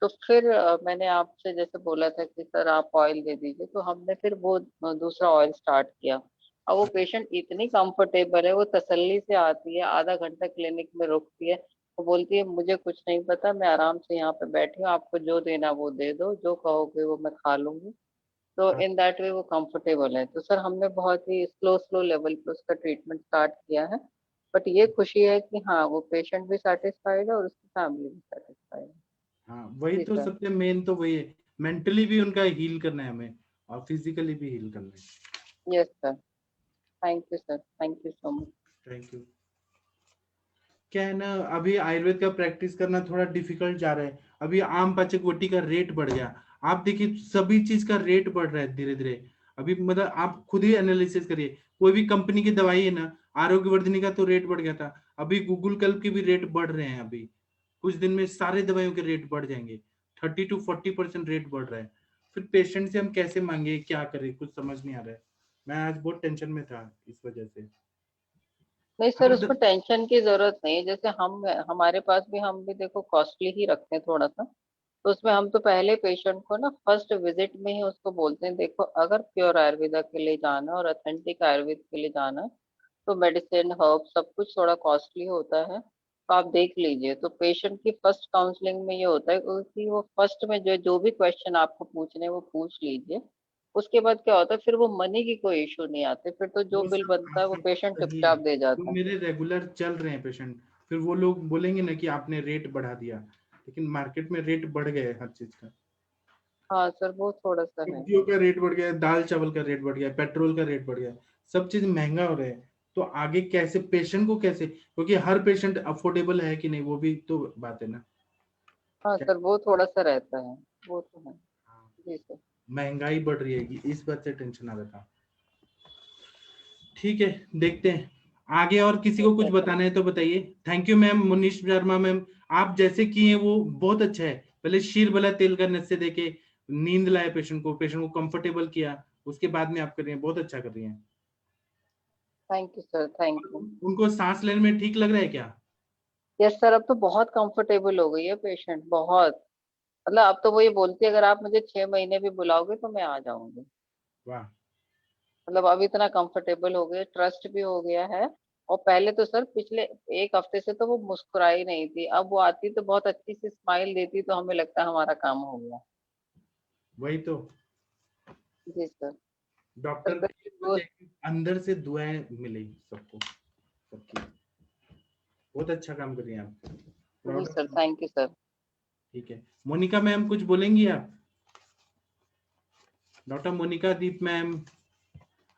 तो फिर मैंने आपसे जैसे बोला था कि सर आप ऑयल दे दीजिए, तो हमने फिर वो दूसरा ऑयल स्टार्ट किया। अब वो पेशेंट इतनी कंफर्टेबल है, वो तसल्ली से आती है, आधा घंटा क्लिनिक में रुकती है, वो बोलती है मुझे कुछ नहीं पता, मैं आराम से यहाँ पे बैठी हूँ, आपको जो देना वो दे दो, जो कहोगे वो मैं खा लूंगी। तो इन दैट वे वो कंफर्टेबल है। तो सर हमने बहुत ही स्लो स्लो लेवल पे उसका ट्रीटमेंट स्टार्ट किया है, बट ये खुशी है कि हाँ वो पेशेंट भी सेटिस्फाइड है और उसकी फैमिली भी सेटिस्फाइड है। हाँ, वही जी तो सर। सबसे मेन तो वही है, मेंटली भी उनका हील करना है हमें और फिजिकली भी हील करना है। Yes sir, thank you sir, thank you so much. Thank you. क्या है ना, अभी आयुर्वेद का प्रैक्टिस करना थोड़ा डिफिकल्ट जा रहा है। अभी आम पाचक वटी का रेट बढ़ गया। आप देखिए सभी चीज का रेट बढ़ रहा है धीरे धीरे। अभी मतलब आप खुद ही एनालिसिस करिए, कोई भी कंपनी की दवाई है ना, आरोग्यवर्धिनी का तो रेट बढ़ गया था, अभी गूगल कल्प के भी रेट बढ़ रहे हैं। अभी कुछ दिन में सारे दवाइयों के रेट बढ़ जाएंगे, 30-40% रेट बढ़ रहा है। फिर पेशेंट से हम कैसे मांगे, क्या करें, कुछ समझ नहीं आ रहा है। मैं आज बहुत टेंशन में था इस वजह से। नहीं सर, उसमें टेंशन की जरूरत नहीं है। जैसे हम हमारे पास भी हम भी देखो कॉस्टली ही रखते हैं थोड़ा सा। तो उसमें हम तो पहले पेशेंट को ना फर्स्ट विजिट में ही उसको बोलते हैं देखो अगर प्योर आयुर्वेदा के लिए जाना और ऑथेंटिक आयुर्वेद के लिए जाना है तो मेडिसिन हर्ब सब कुछ थोड़ा कॉस्टली होता है, तो आप देख लीजिए। तो पेशेंट की फर्स्ट काउंसलिंग में ये होता है कि वो फर्स्ट में जो जो भी क्वेश्चन आपको पूछने हैं वो पूछ लीजिए। उसके बाद क्या होता है फिर वो मनी की कोई इशू नहीं आते, फिर तो जो वो बिल सब बनता है वो आपका पेशेंट सही है। चुपचाप दे वो जाता है। मेरे रेगुलर चल रहे हैं पेशेंट, फिर वो लोग बोलेंगे ना कि आपने रेट बढ़ा दिया, लेकिन मार्केट में रेट बढ़ गया है हर चीज का। हाँ सर वो थोड़ा सा है। सब्जियों का रेट बढ़ गया है, दाल चावल का रेट बढ़ गया है, पेट्रोल का रेट बढ़ गया है, सब चीज महंगा हो रहा है। तो आगे कैसे पेशेंट को कैसे, क्योंकि हर पेशेंट अफोर्डेबल है कि नहीं वो भी तो बात है ना। हाँ क्या- सर वो थोड़ा सा रहता है, वो तो है। हाँ, जी सर। महंगाई बढ़ रही है, इस बात से टेंशन आ रहा था। ठीक है, देखते हैं आगे। और किसी को कुछ बताना है तो बताइए। Thank you ma'am, Munish Sharma ma'am, आप जैसे किए वो बहुत अच्छा है। पहले शीरबला तेल का नस्से देके नींद लाए पेशेंट को कंफर्टेबल किया, उसके बाद में आप कर रही हैं, बहुत अच्छा कर रही हैं। Thank you sir, thank you. उनको सांस लेने में ठीक लग रहा है क्या? यस सर, अब तो बहुत कंफर्टेबल हो गई है पेशेंट, बहुत। मतलब अब तो वो ये बोलती है अगर आप मुझे 6 महीने भी बुलाओगे तो मैं आ जाऊंगी। वाह। मतलब अब इतना कंफर्टेबल हो गया, ट्रस्ट भी हो गया है। और पहले तो सर पिछले एक हफ्ते से तो वो मुस्कुराई नहीं थी, अब वो आती तो बहुत अच्छी सी स्माइल देती, तो हमें लगता है हमारा काम हो गया। वही तो, जी सर। डॉक्टर सर की सोच है कि अंदर से दुआएं मिले सबको, सबकी। बहुत अच्छा काम कर रही हैं आप, जी proud of sir, you. Thank you sir. ठीक है, मोनिका मैम कुछ बोलेंगी आप? डॉक्टर मोनिका दीप मैम,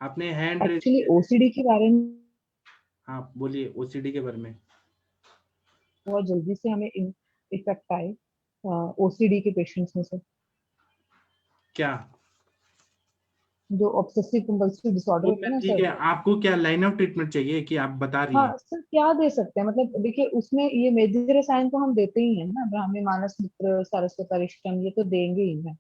आपने हैंड रेज एक्चुअली किया। ओसीडी के बारे में हाँ बोलिए, ओसीडी के बारे में। बहुत जल्दी से हमें इफेक्ट आए ओसीडी के पेशेंट्स में से, क्या जो ऑब्सेसिव कंपल्सिव डिसऑर्डर वो होता है मैं ना ठीक सर। है, आपको क्या लाइन ऑफ ट्रीटमेंट चाहिए कि आप बता रही हैं? हाँ सर, क्या दे सकते हैं, मतलब देखिए उसमें ये मेजर रसायन तो हम देते ही हैं ना, ब्राह्मी मानस मित्र सारस्वतारिष्टम, ये तो देंगे ही ना।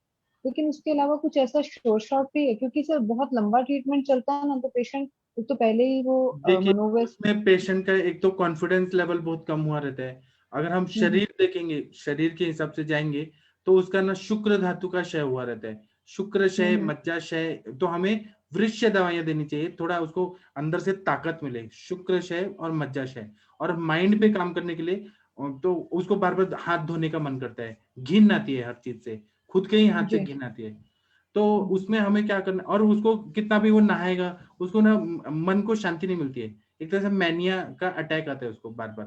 लेकिन उसके अलावा कुछ ऐसा शॉर्ट शॉर्ट भी है, क्योंकि सर बहुत लंबा ट्रीटमेंट चलता है ना, तो पेशेंट एक तो पहले ही वो देखिए मनोव्यस्त। उसमें पेशेंट का एक तो कॉन्फिडेंस लेवल बहुत कम हुआ रहता है। अगर हम शरीर देखेंगे, शरीर के हिसाब से जाएंगे, तो उसका ना शुक्र धातु का क्षय हुआ रहता है। शुक्रशय, मज्जाशय, तो हमें वृक्ष दवाइयां देनी चाहिए, थोड़ा उसको अंदर से ताकत मिले, शुक्रशय और मज्जाशय। और माइंड पे काम करने के लिए तो उसको बार बार हाथ धोने का मन करता है, घिन आती है हर चीज से, खुद के ही हाथ से घिन आती है। तो उसमें हमें क्या करना, और उसको कितना भी वो नहाएगा उसको ना मन को शांति नहीं मिलती है, एक तरह से मैनिया का अटैक आता है उसको बार बार।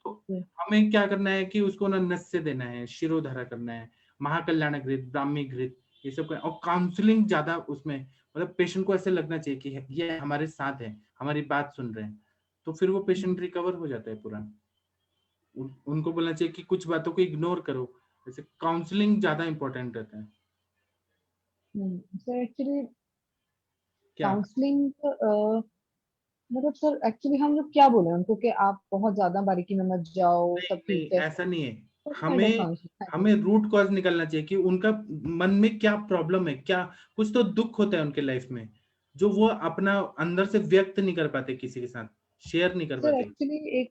तो हमें क्या करना है कि उसको ना नस्य देना है, शिरोधारा करना है, महाकल्याण घृत, ब्राह्मी घृत, ये सब करना। और काउंसलिंग ज्यादा उसमें, मतलब पेशेंट को ऐसे लगना चाहिए कि ये हमारे साथ है, हमारी बात सुन रहे हैं, तो फिर वो पेशेंट रिकवर हो जाता है पूरा। उनको बोलना चाहिए कि कुछ बातों को इग्नोर करो, जैसे काउंसलिंग ज्यादा इंपॉर्टेंट रहता है। सर एक्चुअली क्या काउंसलिंग मतलब सर एक्चुअली हम लोग क्या बोले उनको कि आप बहुत ज्यादा बारीकी में मत जाओ, सब नहीं, ठीक है, ऐसा नहीं है। तो kind of हमें counseling, हमें रूट कॉज निकलना चाहिए कि उनका मन में क्या प्रॉब्लम है, क्या कुछ तो दुख होता है उनके लाइफ में जो वो अपना अंदर से व्यक्त नहीं कर पाते, किसी के साथ शेयर नहीं कर सर पाते। एक्चुअली एक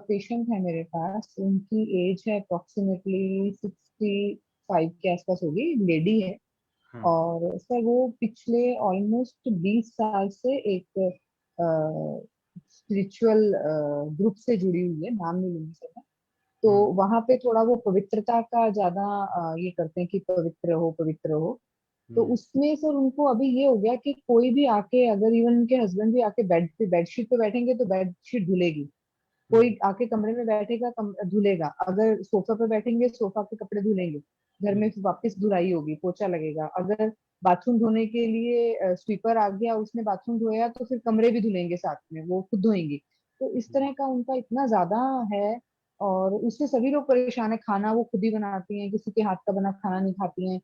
पेशेंट है मेरे पास, उनकी एज है अप्रोक्सीमेटली 65 के आसपास होगी, लेडी है। हाँ। और सर वो पिछले ऑलमोस्ट 20 साल से एक स्पिरिचुअल ग्रुप से जुड़ी हुई है, नाम नहीं लूंगी सर मैं। तो वहां पे थोड़ा वो पवित्रता का ज्यादा ये करते हैं कि पवित्र रहो पवित्र रहो। तो उसमें सर उनको अभी ये हो गया कि कोई भी आके, अगर इवन उनके हस्बैंड भी आके बेड पे बेडशीट पे बैठेंगे तो बेडशीट धुलेगी, कोई आके कमरे में बैठेगा धुलेगा, अगर सोफा पे बैठेंगे सोफा के कपड़े धुलेंगे, घर में फिर वापस धुलाई होगी, पोछा लगेगा, अगर बाथरूम धोने के लिए स्वीपर आ गया उसने बाथरूम धोया तो फिर कमरे भी धुलेंगे साथ में, वो खुद धोएंगी। तो इस तरह का उनका इतना ज्यादा है। और उससे सभी लोग परेशान है, खाना वो खुद ही बनाती हैं, किसी के हाथ का बना खाना नहीं खाती हैं।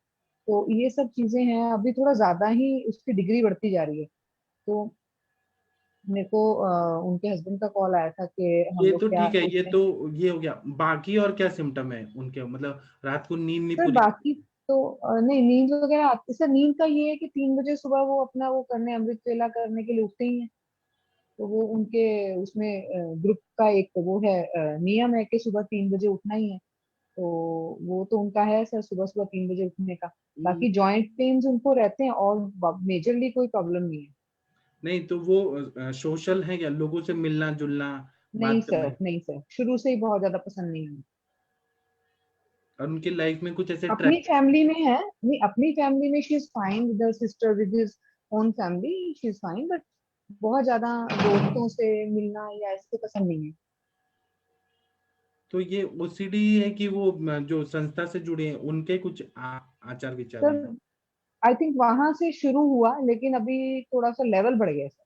तो ये सब चीजें हैं, अभी थोड़ा ज्यादा ही उसकी डिग्री बढ़ती जा रही है। तो मेरे को उनके हस्बैंड का कॉल आया था कि हम ये लोग तो क्या ठीक है, ये सोचते हैं। तो ये हो गया। बाकी और क्या सिम्टम है उनके, मतलब रात को नींद नहीं सर पूरी? बाकी तो नहीं, नींद वगैरह आती सर, नींद का ये है कि 3 बजे सुबह वो अपना वो करने, अमृत वेला करने के लिए उठते ही हैं। तो वो उनके उसमें ग्रुप का एक वो है, नियम है कि सुबह 3 बजे उठना ही है। तो वो तो उनका है सर, सुबह सुबह 3 बजे उठने का। बाकी जॉइंट पेन्स उनको रहते हैं और मेजरली कोई प्रॉब्लम नहीं है। नहीं तो वो सोशल है क्या, लोगों से मिलना जुलना, नहीं बात करना? सर, नहीं सर, शुरू से ही बहुत ज्यादा पसंद नहीं है। और उनकी लाइफ में कुछ ऐसे अपनी फैमिली में है, नहीं अपनी फैमिली में she is fine, with her sister, with his own family she is fine, but बहुत ज्यादा दोस्तों से मिलना या ऐसे पसंद नहीं है। तो ये ओसीडी है कि वो जो संस्था से जुड़े हैं उनके कुछ आचार विचार सर हैं? आई थिंक वहां से शुरू हुआ, लेकिन अभी थोड़ा सा लेवल बढ़ गया सर।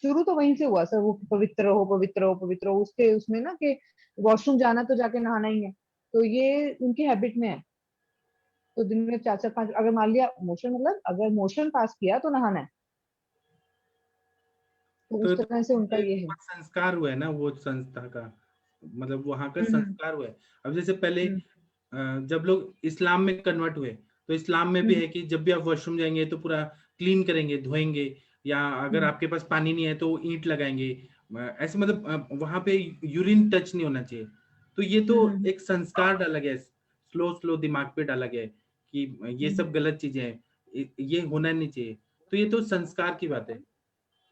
शुरू तो वहीं से हुआ सर, वो पवित्र हो पवित्र हो पवित्र हो, उसके उसमें ना कि वॉशरूम जाना तो जाके नहाना ही है। तो ये उनकी हैबिट में है। तो दिन में 4 4 5, अगर मान लिया मोशन, मतलब अगर मोशन पास किया तो नहाना है। तो तो उस तरह से उनका ये है। संस्कार हुआ है ना वो संस्था का, मतलब वहां का हम्म संस्कार हुआ है। अब जैसे पहले हम्म जब लोग इस्लाम में कन्वर्ट हुए, तो इस्लाम में भी हम्म है कि जब भी आप वॉशरूम जाएंगे तो पूरा क्लीन करेंगे, धोएंगे, या अगर हम्म आपके पास पानी नहीं है तो ईंट लगाएंगे। ऐसे मतलब वहां पे यूरिन टच नहीं होना चाहिए। तो ये तो हम्म एक संस्कार डाला गया है, स्लो स्लो दिमाग पे डाला गया है कि ये हम्म। सब गलत चीजें हैं, ये होना नहीं चाहिए। तो ये तो संस्कार की बात है।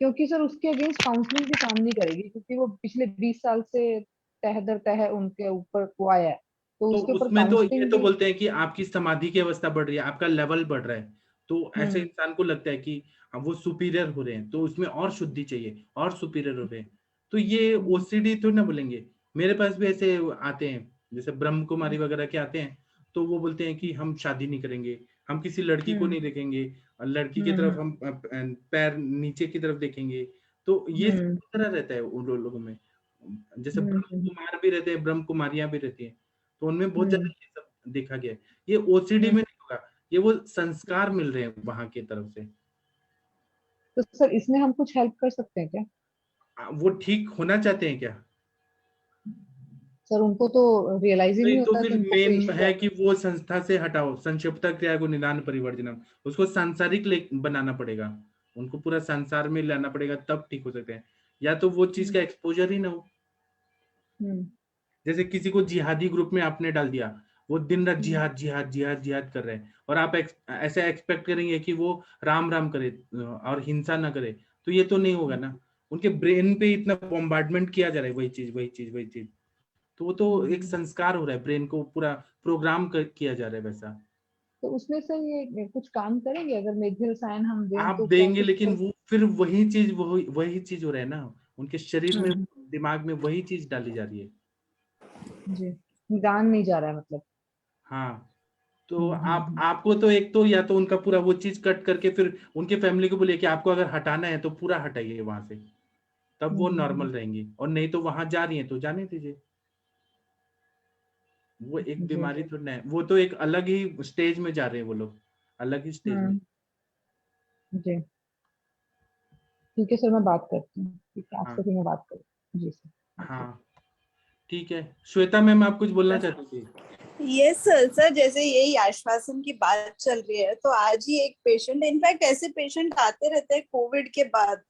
क्योंकि सर उसके अगेंस्ट काउंसलिंग भी काम नहीं करेगी, क्योंकि वो पिछले 20 साल से तह दर तह उनके ऊपर वो आया है। तो तो उसके ऊपर उसमें तो ये काउंसलिंग तो भी। बोलते हैं कि आपकी समाधि की अवस्था बढ़ रही है, आपका लेवल बढ़ रहा है, तो ऐसे हम्म इंसान को लगता है कि अब वो सुपीरियर हो रहे हैं, तो उसमें और शुद्धि चाहिए, और सुपीरियर हो रहे हैं। तो ये हम्म ओसीडी तो ना बोलेंगे। मेरे पास भी ऐसे आते हैं, जैसे ब्रह्म कुमारी वगैरह के आते हैं, तो वो बोलते हैं कि हम शादी नहीं करेंगे, हम किसी लड़की को हम्म नहीं देखेंगे, और लड़की की हम्म तरफ हम पैर नीचे की तरफ देखेंगे। तो ये सब हम्म किस तरह रहता है उन लोगों में। जैसे हम्म ब्रह्म हम्म कुमार भी रहते हैं, ब्रह्म कुमारियां भी रहती हैं, तो उनमें बहुत ज्यादा हम्म ये सब देखा गया है। ये ओसीडी हम्म। में नहीं होगा, ये वो संस्कार मिल रहे हैं वहां की तरफ से। तो सर इसमें हम कुछ हेल्प कर सकते हैं क्या? वो ठीक होना चाहते हैं क्या? सर उनको तो रियलाइज ही नहीं तो होता फिर कि उनको कोई मेन इश्यू है है। कि वो संस्था से हटाओ, संक्षिप्ता क्रिया को निदान परिवर्जनम, उसको सांसारिक बनाना पड़ेगा, उनको पूरा संसार में लाना पड़ेगा, तब ठीक हो सकते हैं। या तो वो चीज का एक्सपोजर ही ना हो। हम्म जैसे किसी को जिहादी ग्रुप में आपने डाल दिया, वो दिन रात जिहाद जिहाद जिहाद जिहाद कर रहे हैं, और आप ऐसे एक्सपेक्ट करेंगे कि वो राम राम करे और हिंसा ना करे, तो ये तो नहीं होगा ना। उनके ब्रेन पे इतना बॉम्बार्डमेंट किया जा रहा है, वही चीज वही चीज वही चीज, तो वो तो एक संस्कार हो रहा है, ब्रेन को पूरा प्रोग्राम किया जा रहा है वैसा। तो उसमें से ये कुछ काम करेंगे अगर मेथिल साइन हम दें आप तो क्या देंगे, कुछ लेकिन वो फिर वही चीज वही चीज हो रहा है ना, उनके शरीर में दिमाग में वही चीज डाली जा रही है। जी, निदान नहीं जा रहा है मतलब। हाँ, तो आपको तो एक तो या तो उनका पूरा वो चीज कट करके फिर उनके फैमिली को बोलिए कि आपको अगर हटाना है तो पूरा हटाइए वहां से, तब वो नॉर्मल रहेंगी, और नहीं तो वहां जा रही है तो जाने दीजिए। वो एक बीमारी तो नहीं, वो तो एक अलग ही स्टेज में जा रहे हैं वो लोग, अलग ही स्टेज में। जी ठीक है सर, मैं बात करती हूँ, ठीक है हाँ आपसे फिर मैं बात करती हूँ। जी सर। हाँ ठीक है। श्वेता मैम, आप कुछ बोलना चाहती थी? Yes sir. सर जैसे यही आश्वासन की बात चल रही है, तो आज ही एक पेशेंट, इनफैक्ट ऐसे पेशेंट आते रहते हैं कोविड के बाद,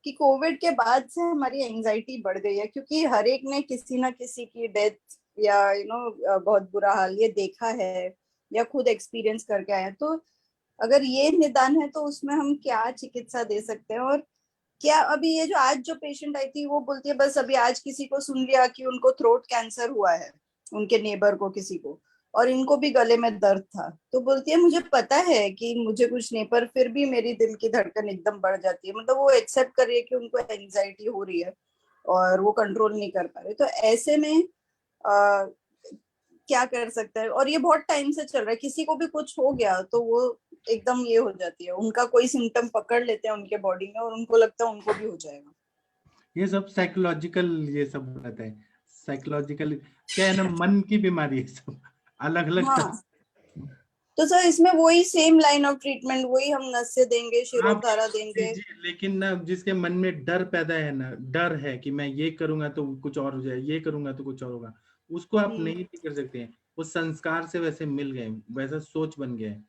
कि कोविड के बाद से हमारी एंजाइटी बढ़ गई है, क्योंकि हर एक ने किसी ना किसी की डेथ या बहुत बुरा हाल ये देखा है या खुद एक्सपीरियंस करके आया। तो अगर ये निदान है तो उसमें हम क्या चिकित्सा दे सकते हैं? और क्या अभी ये जो आज जो पेशेंट आई थी वो बोलती है बस अभी आज किसी को सुन लिया कि उनको थ्रोट कैंसर हुआ है, उनके नेबर को किसी को, और इनको भी गले में दर्द था, तो बोलती है मुझे पता है कि मुझे कुछ नहीं, पर फिर भी मेरी दिल की धड़कन एकदम बढ़ जाती है। मतलब वो एक्सेप्ट कर रही है कि उनको एंजाइटी हो रही है और वो कंट्रोल नहीं कर पा रहे। तो ऐसे में क्या कर सकते हैं? और ये बहुत टाइम से चल रहा है, किसी को भी कुछ हो गया तो वो एकदम ये हो जाती है, उनका कोई सिम्टम पकड़ लेते हैं उनके बॉडी में और उनको लगता है उनको भी हो जाएगा। ये सब साइकोलॉजिकल, ये सब रहता है साइकोलॉजिकल, क्या है ना, मन की बीमारी है सब, अलग अलग हाँ। तो सर इसमें वही सेम लाइन ऑफ ट्रीटमेंट, वही हम नसें देंगे, शिरोधारा देंगे, लेकिन ना जिसके मन में डर पैदा है ना, डर है कि मैं ये करूंगा तो कुछ और हो जाए, ये करूंगा तो कुछ और होगा, उसको आप नहीं कर सकते हैं। वो संस्कार से वैसे मिल गए, वैसा सोच बन गया है।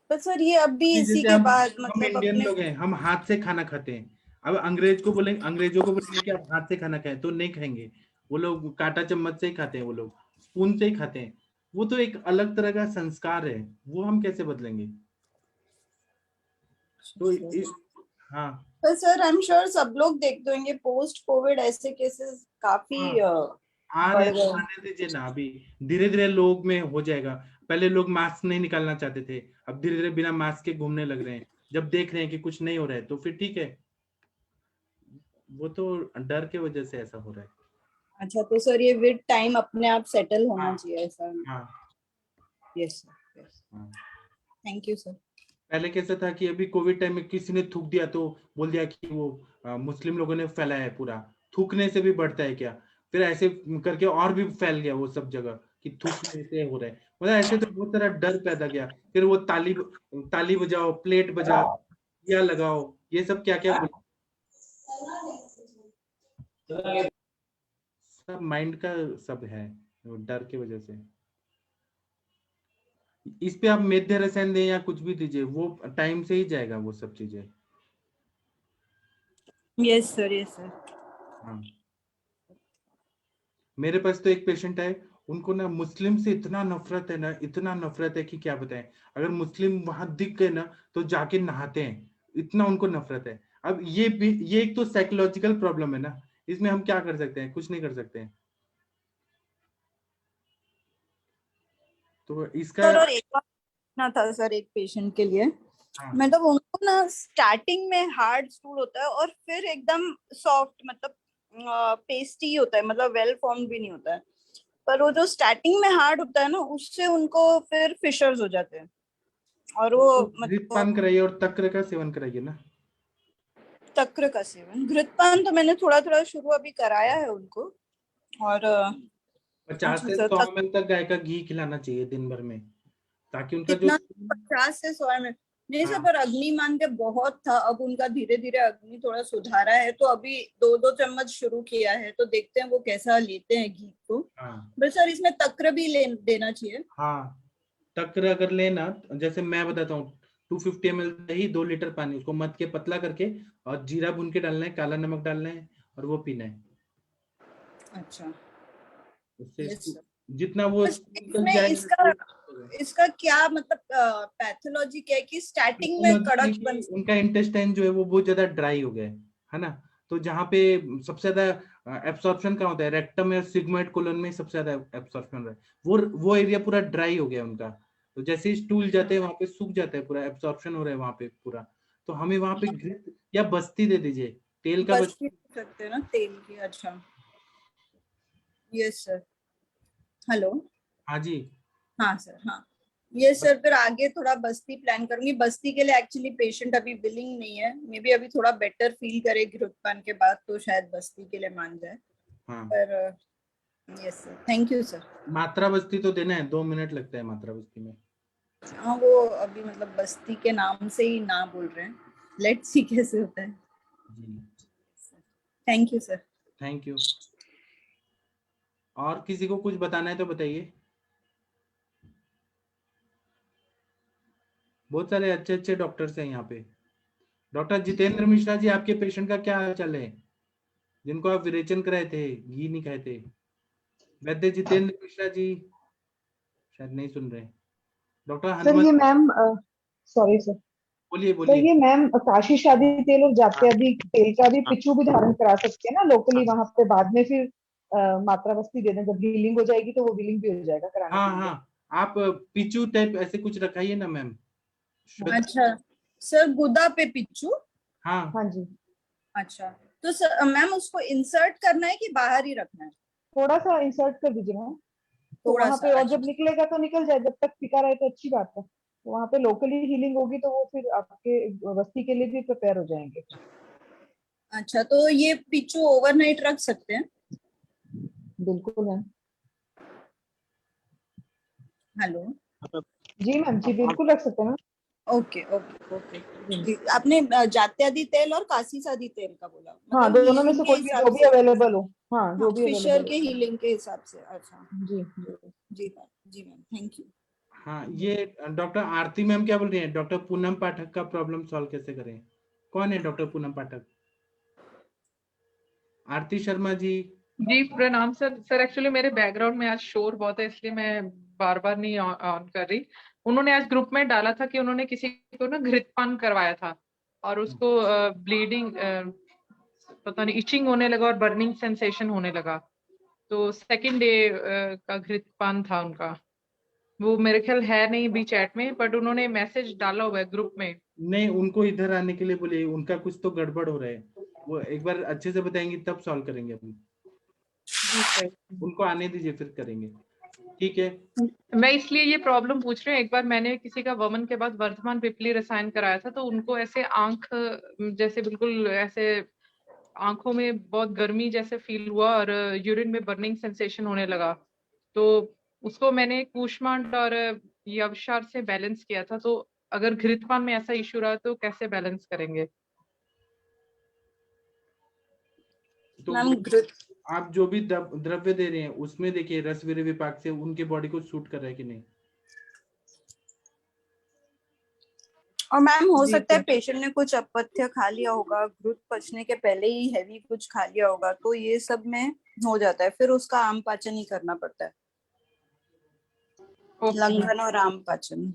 पर सर ये अब भी इसी के बाद हम मतलब इंडियन अपने लोग हैं, हम हाथ से खाना खाते हैं। अब अंग्रेजों को बोलेंगे कि आप हाथ से खाना खाएं तो नहीं खाएंगे, वो लोग कांटा चम्मच से ही खाते हैं, वो लोग स्पून से ही खाते हैं। वो तो एक अलग तरह का संस्कार है, वो हम कैसे बदलेंगे? तो हाँ, पर सर आई एम श्योर सब लोग देखते होंगे पोस्ट कोविड ऐसे केसेस काफी आ रहे हैं, आने दीजिए ना, अभी धीरे धीरे लोग में हो जाएगा। पहले लोग मास्क नहीं निकालना चाहते थे, अब धीरे धीरे बिना मास्क के घूमने लग रहे हैं, जब देख रहे हैं कि कुछ नहीं हो रहा है तो फिर ठीक है। वो तो डर के वजह से ऐसा हो रहा है। अच्छा, तो सर ये विद टाइम अपने आप सेटल होना चाहिए ऐसा? Yes sir, thank you sir. पहले कैसा था कि अभी कोविड टाइम में किसी ने थूक दिया तो बोल दिया कि वो मुस्लिम लोगों ने फैलाया है पूरा, थूकने से भी बढ़ता है क्या? फिर ऐसे करके और भी फैल गया वो सब जगह कि थूकने से हो रहा है, मतलब ऐसे तो बहुत सारा डर पैदा गया। फिर वो ताली बजाओ, प्लेट बजाओ, दिया लगाओ, ये सब क्या क्या सब माइंड का सब है, डर की वजह से। इस पे आप मेध्य रसायन दें या कुछ भी दीजिए, वो टाइम से ही जाएगा वो सब चीजें। Yes sir, yes sir. हाँ, मेरे पास तो एक पेशेंट है, उनको ना मुस्लिम से इतना नफरत है ना, इतना नफरत है कि क्या बताएं। अगर मुस्लिम वहां दिख गए ना तो जाके नहाते हैं, इतना उनको नफरत है। अब ये एक तो साइकोलॉजिकल प्रॉब्लम है ना, इसमें हम क्या कर सकते हैं? कुछ नहीं कर सकते हैं। तो इसका सर और एक बार ना था सर एक पेशेंट के लिए, मतलब उनको ना स्टार्टिंग में हार्ड स्टूल होता है और फिर एकदम सॉफ्ट, मतलब पेस्टी होता है, मतलब वेल फॉर्म्ड भी नहीं होता है। पर वो जो स्टार्टिंग में हार्ड होता है ना, उससे उनको फिर फिशर्स हो जाते हैं। और वो घृतपान कराइए और तक्र का सेवन कराइए ना। तक्र का सेवन, घृतपान तो मैंने थोड़ा थोड़ा शुरू अभी कराया है उनको। और 50 से 100 ml तक गाय का घी खिलाना चाहिए दिन भर में, ताकि उनका जो 50 से 100 ml नहीं सर, पर अग्नि मान के बहुत था, अब उनका धीरे धीरे अग्नि थोड़ा सुधारा है, तो अभी 2-2 चम्मच शुरू किया है, तो देखते हैं वो कैसा लेते हैं घी को। बस सर इसमें तक्र भी देना चाहिए। हाँ, तक्र अगर लेना, जैसे मैं बताता हूँ, 250 ml दही, 2 लीटर पानी, उसको मत के पतला करके और जीरा भून के डालना है, काला नमक डालना है और वो पीना है। अच्छा, उससे जितना वो बस इसमें इसका क्या मतलब पैथोलॉजी क्या है कि स्टार्टिंग में कड़क बन उनका इंटेस्टाइन जो है वो बहुत ज्यादा ड्राई हो गया है ना। तो जहाँ पे सबसे ज्यादा एब्सॉर्प्शन का होता है रेक्टम या सिग्मोइड कोलन में सबसे ज्यादा एब्सॉर्प्शन हो रहा है, वो एरिया पूरा ड्राई हो गया उनका। तो जैसे ही स्टूल जाते हैं वहां पे सूख जाता है, पूरा एब्सॉर्प्शन हो रहा है वहां पे पूरा। तो हमें वहां पे घृत या बस्ती दे दीजिए, तेल का बस्ती दे सकते हैं ना, तेल की। अच्छा, यस सर। हेलो। हाँ जी। हाँ सर, हाँ ये सर, फिर आगे थोड़ा बस्ती प्लान करूंगी। बस्ती के लिए एक्चुअली पेशेंट अभी विलिंग नहीं है, मे बी अभी थोड़ा बेटर फील करे घृतपान के बाद तो शायद बस्ती के लिए मान जाए। हाँ। पर yes sir, thank you sir. मात्रा बस्ती तो देना है, 2 मिनट लगता है मात्रा बस्ती में। हाँ वो अभी मतलब बस्ती के नाम से ही ना बोल रहे हैं, लेट्स सी कैसे होता है। Thank you sir. Thank you. और किसी को कुछ बताना है तो बताइए। बहुत सारे अच्छे अच्छे डॉक्टर्स हैं यहाँ पे। डॉक्टर जितेंद्र मिश्रा जी, आपके पेशेंट का क्या हाल चाल है, जिनको आप विरेचन कराए थे, घी नहीं खाए थे? वैद्य जितेंद्र मिश्रा जी शायद नहीं सुन रहे। डॉक्टर सर ये हनुमंत, मैम, सॉरी सर। बोलिए सर बोलिए। ये मैम काशी शादी तेल और जात्यादि तेल का भी पिचू भी धारण करा सकते हैं ना लोकली वहां पे, बाद में फिर मात्रा बस्ती दे दें, जब हीलिंग हो जाएगी तो वो हीलिंग भी हो जाएगा कराने हाँ के लिए। हाँ, आप पिचू टाइप ऐसे कुछ रखाइए ना मैम। अच्छा सर, गुदा पे पिच्चू। हाँ हाँ जी। अच्छा, तो सर मैम उसको इंसर्ट करना है कि बाहर ही रखना है? थोड़ा सा इंसर्ट कर दीजिए मैम, तो थोड़ा वहां सा, पे, और अच्छा। जब निकलेगा तो निकल जाए, जब तक टिका रहे तो अच्छी बात है। तो वहां पे लोकली हीलिंग होगी तो वो फिर आपके बस्ती के लिए भी प्रिपेयर हो जाएंगे। अच्छा, तो ये पिच्चू ओवरनाइट रख सकते हैं? बिल्कुल मैम। हेलो। जी मैम, जी बिल्कुल रख सकते हैं मैम। Okay okay okay. आपने जात्यादि तेल और काशीसादी तेल का बोला, हाँ, मतलब दोनों में हीलिंग से के कोई भी हिसाब जो भी से? अवेलेबल हो। हाँ, हाँ, जो भी फिशर अवेलेबल के हो। हीलिंग के हिसाब से। अच्छा जी जी मैम, जी मैम, थैंक यू। हाँ, ये डॉक्टर आरती मैम क्या बोल रही है, डॉक्टर पूनम पाठक का प्रॉब्लम सॉल्व कैसे करें? कौन है डॉक्टर पूनम पाठक? आरती शर्मा जी। जी प्रणाम सर। सर एक्चुअली मेरे बैकग्राउंड में आज शोर बहुत है, इसलिए मैं बार बार नहीं ऑन कर रही। उन्होंने आज ग्रुप में डाला था कि उन्होंने किसी को ना घृतपान करवाया था और उसको ब्लीडिंग, पता नहीं, इचिंग होने लगा और बर्निंग सेंसेशन होने लगा। तो सेकंड डे का घृतपान था उनका। वो मेरे ख्याल है नहीं भी चैट में, बट उन्होंने मैसेज डाला हुआ है ग्रुप में। नहीं, उनको इधर आने के लिए बोलिए, उनका कुछ तो गड़बड़ हो रहा है, वो एक बार अच्छे से बताएंगे तब सॉल्व करेंगे अपन। उनको आने दीजिए फिर करेंगे, ठीक है? मैं इसलिए ये प्रॉब्लम पूछ रही हूँ, एक बार मैंने किसी का वमन के बाद वर्धमान पिपली रसायन कराया था, तो उनको ऐसे आंख जैसे बिल्कुल ऐसे आंखों में बहुत गर्मी जैसे फील हुआ और यूरिन में बर्निंग सेंसेशन होने लगा। तो उसको मैंने कूष्मांड और यवक्षार से बैलेंस किया था। तो अगर घृतपान में ऐसा इशू रहा तो कैसे बैलेंस करेंगे? तो आप जो भी द्रव्य दे रहे हैं उसमें देखिए रसवीर विपाक से उनके बॉडी को सूट कर रहा है कि नहीं। और मैम हो सकता है पेशेंट ने कुछ अपथ्य खा लिया होगा, घृत पचने के पहले ही हैवी कुछ खा लिया होगा, तो ये सब में हो जाता है, फिर उसका आम पाचन ही करना पड़ता है। लंघन और आम पाचन।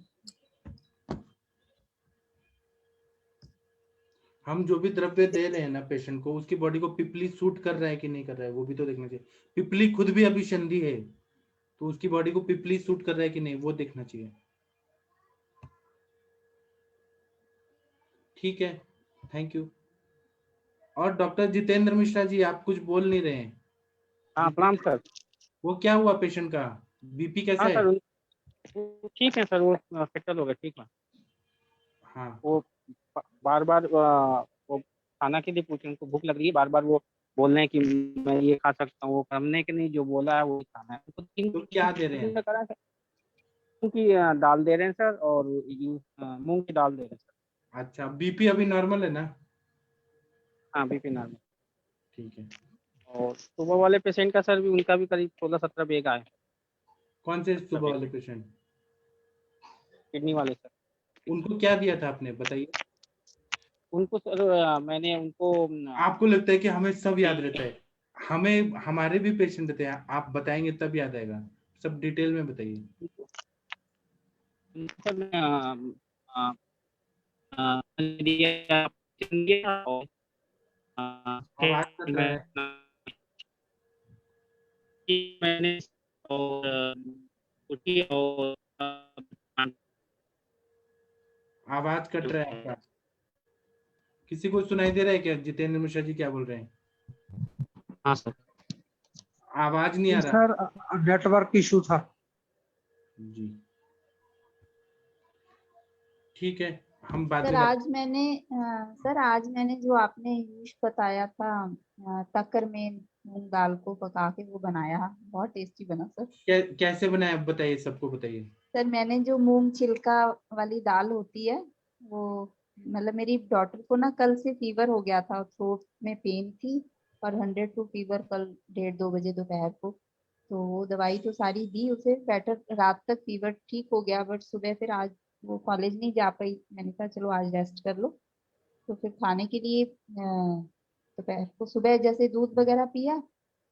हम जो भी द्रव्य दे रहे हैं ना पेशेंट को, उसकी बॉडी को पिपली सूट कर रहा है कि नहीं कर रहा है वो भी तो देखना चाहिए। पिपली खुद भी अभिसंधि है, तो उसकी बॉडी को पिपली सूट कर रहा है कि नहीं वो देखना चाहिए। ठीक है, थैंक यू। और डॉक्टर जितेंद्र मिश्रा जी, आप कुछ बोल नहीं रहे हैं। हाँ प्रणाम सर। वो क्या हुआ पेशेंट का, बीपी कैसा है? सर ठीक है सर, वो सेटल हो गया, ठीक है। हाँ, वो बार बार वो खाना के लिए पूछे, उनको भूख लग रही है, बार बार वो बोल रहे हैं कि मैं ये खा सकता हूँ, वो हमने कि नहीं जो बोला है वो खाना है। तो क्या दे रहे हैं? मूंग की दाल दे रहे हैं सर, और मूंग की दाल दे रहे हैं सर। अच्छा, बीपी अभी नॉर्मल है ना? हाँ बीपी नॉर्मल। ठीक है। और सुबह वाले पेशेंट का सर भी, उनका भी करीब 16-17 बेग आए। कौन से सुबह वाले पेशेंट? किडनी वाले सर। उनको क्या दिया था आपने, बताइए। उनको सर मैंने उनको आपको लगता है कि हमें सब याद रहता है? हमें हमारे भी पेशेंट रहते हैं, आप बताएंगे तब याद आएगा। सब डिटेल में बताइए। सर आवाज कट रहा है। मैंने और उठी और आवाज कट रहा है आपका। किसी को सुनाई दे रहा है क्या? जितेंद्र मिश्रा जी क्या बोल रहे हैं? हाँ सर, आवाज नहीं आ रहा। सर नेटवर्क इशू था जी, ठीक है, हम बाद सर में आज मैंने जो आपने यूज बताया था तकर में मूंग दाल को पका के वो बनाया, बहुत टेस्टी बना सर। कैसे बनाया बताइए, सबको बताइए। सर मैंने जो मूंग छिलका वाली दाल होती है वो, मतलब मेरी डॉटर को ना कल से फीवर हो गया था, थ्रोट में पेन थी और 102 फीवर कल 1:30-2 बजे दोपहर को। तो वो दवाई तो सारी दी उसे, बेटर रात तक फीवर ठीक हो गया, बट सुबह फिर आज वो कॉलेज नहीं जा पाई। मैंने कहा चलो आज रेस्ट कर लो। तो फिर खाने के लिए दोपहर को, सुबह जैसे दूध वगैरह पिया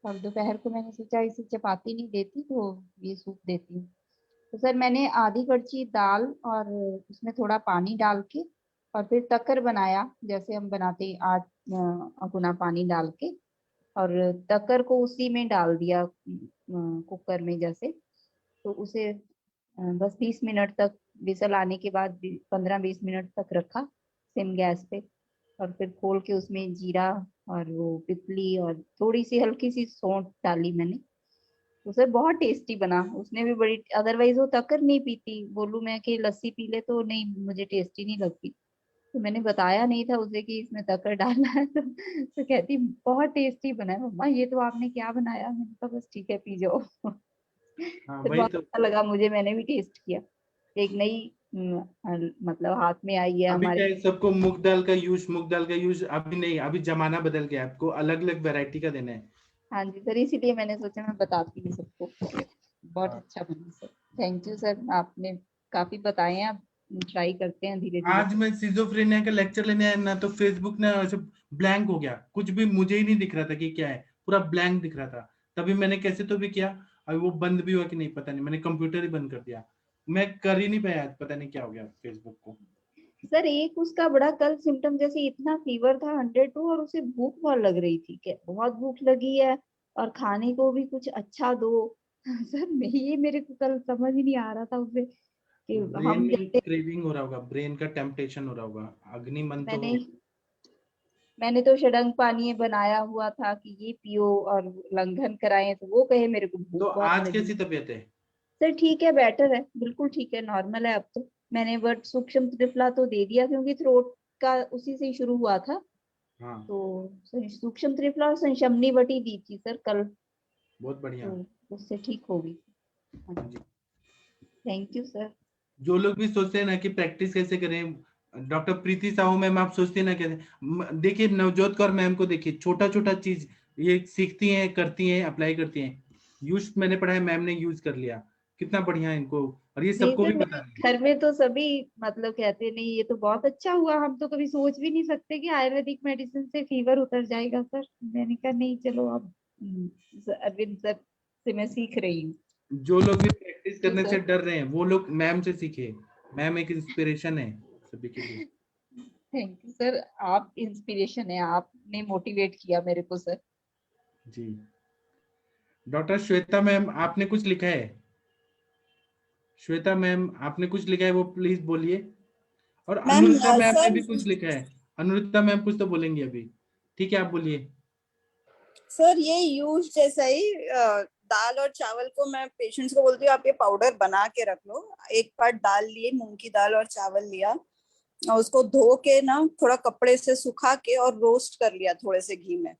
और दोपहर को मैंने सोचा इसे चपाती नहीं देती तो ये सूप देती हूँ। तो सर मैंने आधी कड़छी दाल और उसमें थोड़ा पानी डाल के और फिर तकर बनाया, जैसे हम बनाते हैं 8 गुना पानी डाल के, और तकर को उसी में डाल दिया कुकर में जैसे। तो उसे बस 20 मिनट तक, विसल आने के बाद 15-20 मिनट तक रखा सिम गैस पे, और फिर खोल के उसमें जीरा और वो पिपली और थोड़ी सी हल्की सी सौंठ डाली मैंने। तो सर बहुत टेस्टी बना। उसने भी बड़ी, अदरवाइज वो तकर नहीं पीती, बोलूं मैं कि लस्सी पी ले तो नहीं, मुझे टेस्टी नहीं लगती। तो मैंने बताया नहीं था उसे कि इसमें तकर डालना है, तो कहती बहुत टेस्टी बना है मम्मा, ये तो आपने क्या बनाया। मैंने कहा बस ठीक है पी जाओ। हाँ, तो वही बहुत तो। अच्छा लगा मुझे, मैंने भी टेस्ट किया। एक नई मतलब हाथ में आई है अभी हमारे। क्या है, सबको मूंग दाल का यूज अभी नहीं, अभी जमाना बदल गया, आपको अलग अलग वैरायटी का देना है। हाँ जी सर, इसीलिए मैंने सोचा मैं बताती हूँ सबको। बहुत हाँ। अच्छा बना सर, थैंक यू सर, आपने काफी बताए हैं, ट्राई करते हैं धीरे धीरे। आज मैं सिजोफ्रेनिया का लेक्चर लेने आया ना, तो फेसबुक ना ऐसे ब्लैंक हो गया, कुछ भी मुझे ही नहीं दिख रहा था कि क्या है, पूरा ब्लैंक दिख रहा था। तभी मैंने कैसे तो भी किया, अभी वो बंद भी हुआ कि नहीं पता नहीं, मैंने कंप्यूटर ही बंद कर दिया, मैं कर ही नहीं पाया, पता नहीं क्या हो गया फेसबुक को। सर एक उसका बड़ा कल सिम्टम, जैसे इतना फीवर था 102 और उसे भूख बहुत लग रही थी, क्या बहुत भूख लगी है और खाने को भी कुछ अच्छा दो। सर ये मेरे को कल समझ ही नहीं आ रहा था उसे कि ब्रेन हम में जैसे, क्रेविंग हो रहा होगा, ब्रेन का टेम्पटेशन हो रहा होगा, अग्नि मन तो मैंने तो षडंग पानी बनाया हुआ था कि ये पियो और लंघन कराएं, तो वो कहे मेरे को भूख तो बहुत आज लगी। कैसी तबीयत है? सर ठीक है, बेटर है, बिल्कुल ठीक है, नॉर्मल है अब तो। मैंने बट सूक्ष्म त्रिफला तो दे दिया क्योंकि थ्रोट का उसी से ही शुरू हुआ था। हाँ, तो सूक्ष्म त्रिफला और संशमनी बटी दी थी सर कल, बहुत बढ़िया। तो उससे ठीक होगी। Thank you sir. जो लोग भी सोचते हैं ना कि प्रैक्टिस कैसे करें, डॉक्टर प्रीति साहू मैम, आप सोचते हैं ना कैसे, देखिए नवजोत कौर मैम को देखिए, छोटा छोटा चीज ये सीखती हैं, करती हैं, अप्लाई करती हैं। यूज मैंने पढ़ा है, मैम ने यूज कर लिया, कितना बढ़िया इनको, और ये नहीं सबको भी सर, बता मेरे रहे हैं। घर में तो सभी मतलब कहते नहीं ये तो बहुत अच्छा हुआ, हम तो कभी सोच भी नहीं सकते कि आयुर्वेदिक मेडिसिन से फीवर उतर जाएगा सर। मैंने कहा नहीं चलो अब अरविंद सर से मैं सीख रही हूँ। जो लोग भी प्रैक्टिस करने से सर डर रहे हैं वो लोग मैम से सीखे, मैम एक इंस्पिरेशन है सभी के लिए। थैंक यू सर, आप इंस्पिरेशन है, आपने मोटिवेट किया मेरे को सर। जी, डॉक्टर श्वेता मैम आपने कुछ लिखा है? श्वेता मैम आपने कुछ लिखा है, वो प्लीज बोलिए। और मैम अनुरुद्धा मैम ने सर, भी कुछ लिखा है, अनुरुद्धा मैम कुछ तो बोलेंगी अभी, ठीक है आप बोलिए। सर ये यूज जैसा ही दाल और चावल को मैं पेशेंट्स को बोलती हूँ आप ये पाउडर बना के रख लो। एक पार्ट दाल लिए, मूंग की दाल और चावल लिया और उसको धो के ना थोड़ा कपड़े से सुखा के और रोस्ट कर लिया थोड़े से घी में,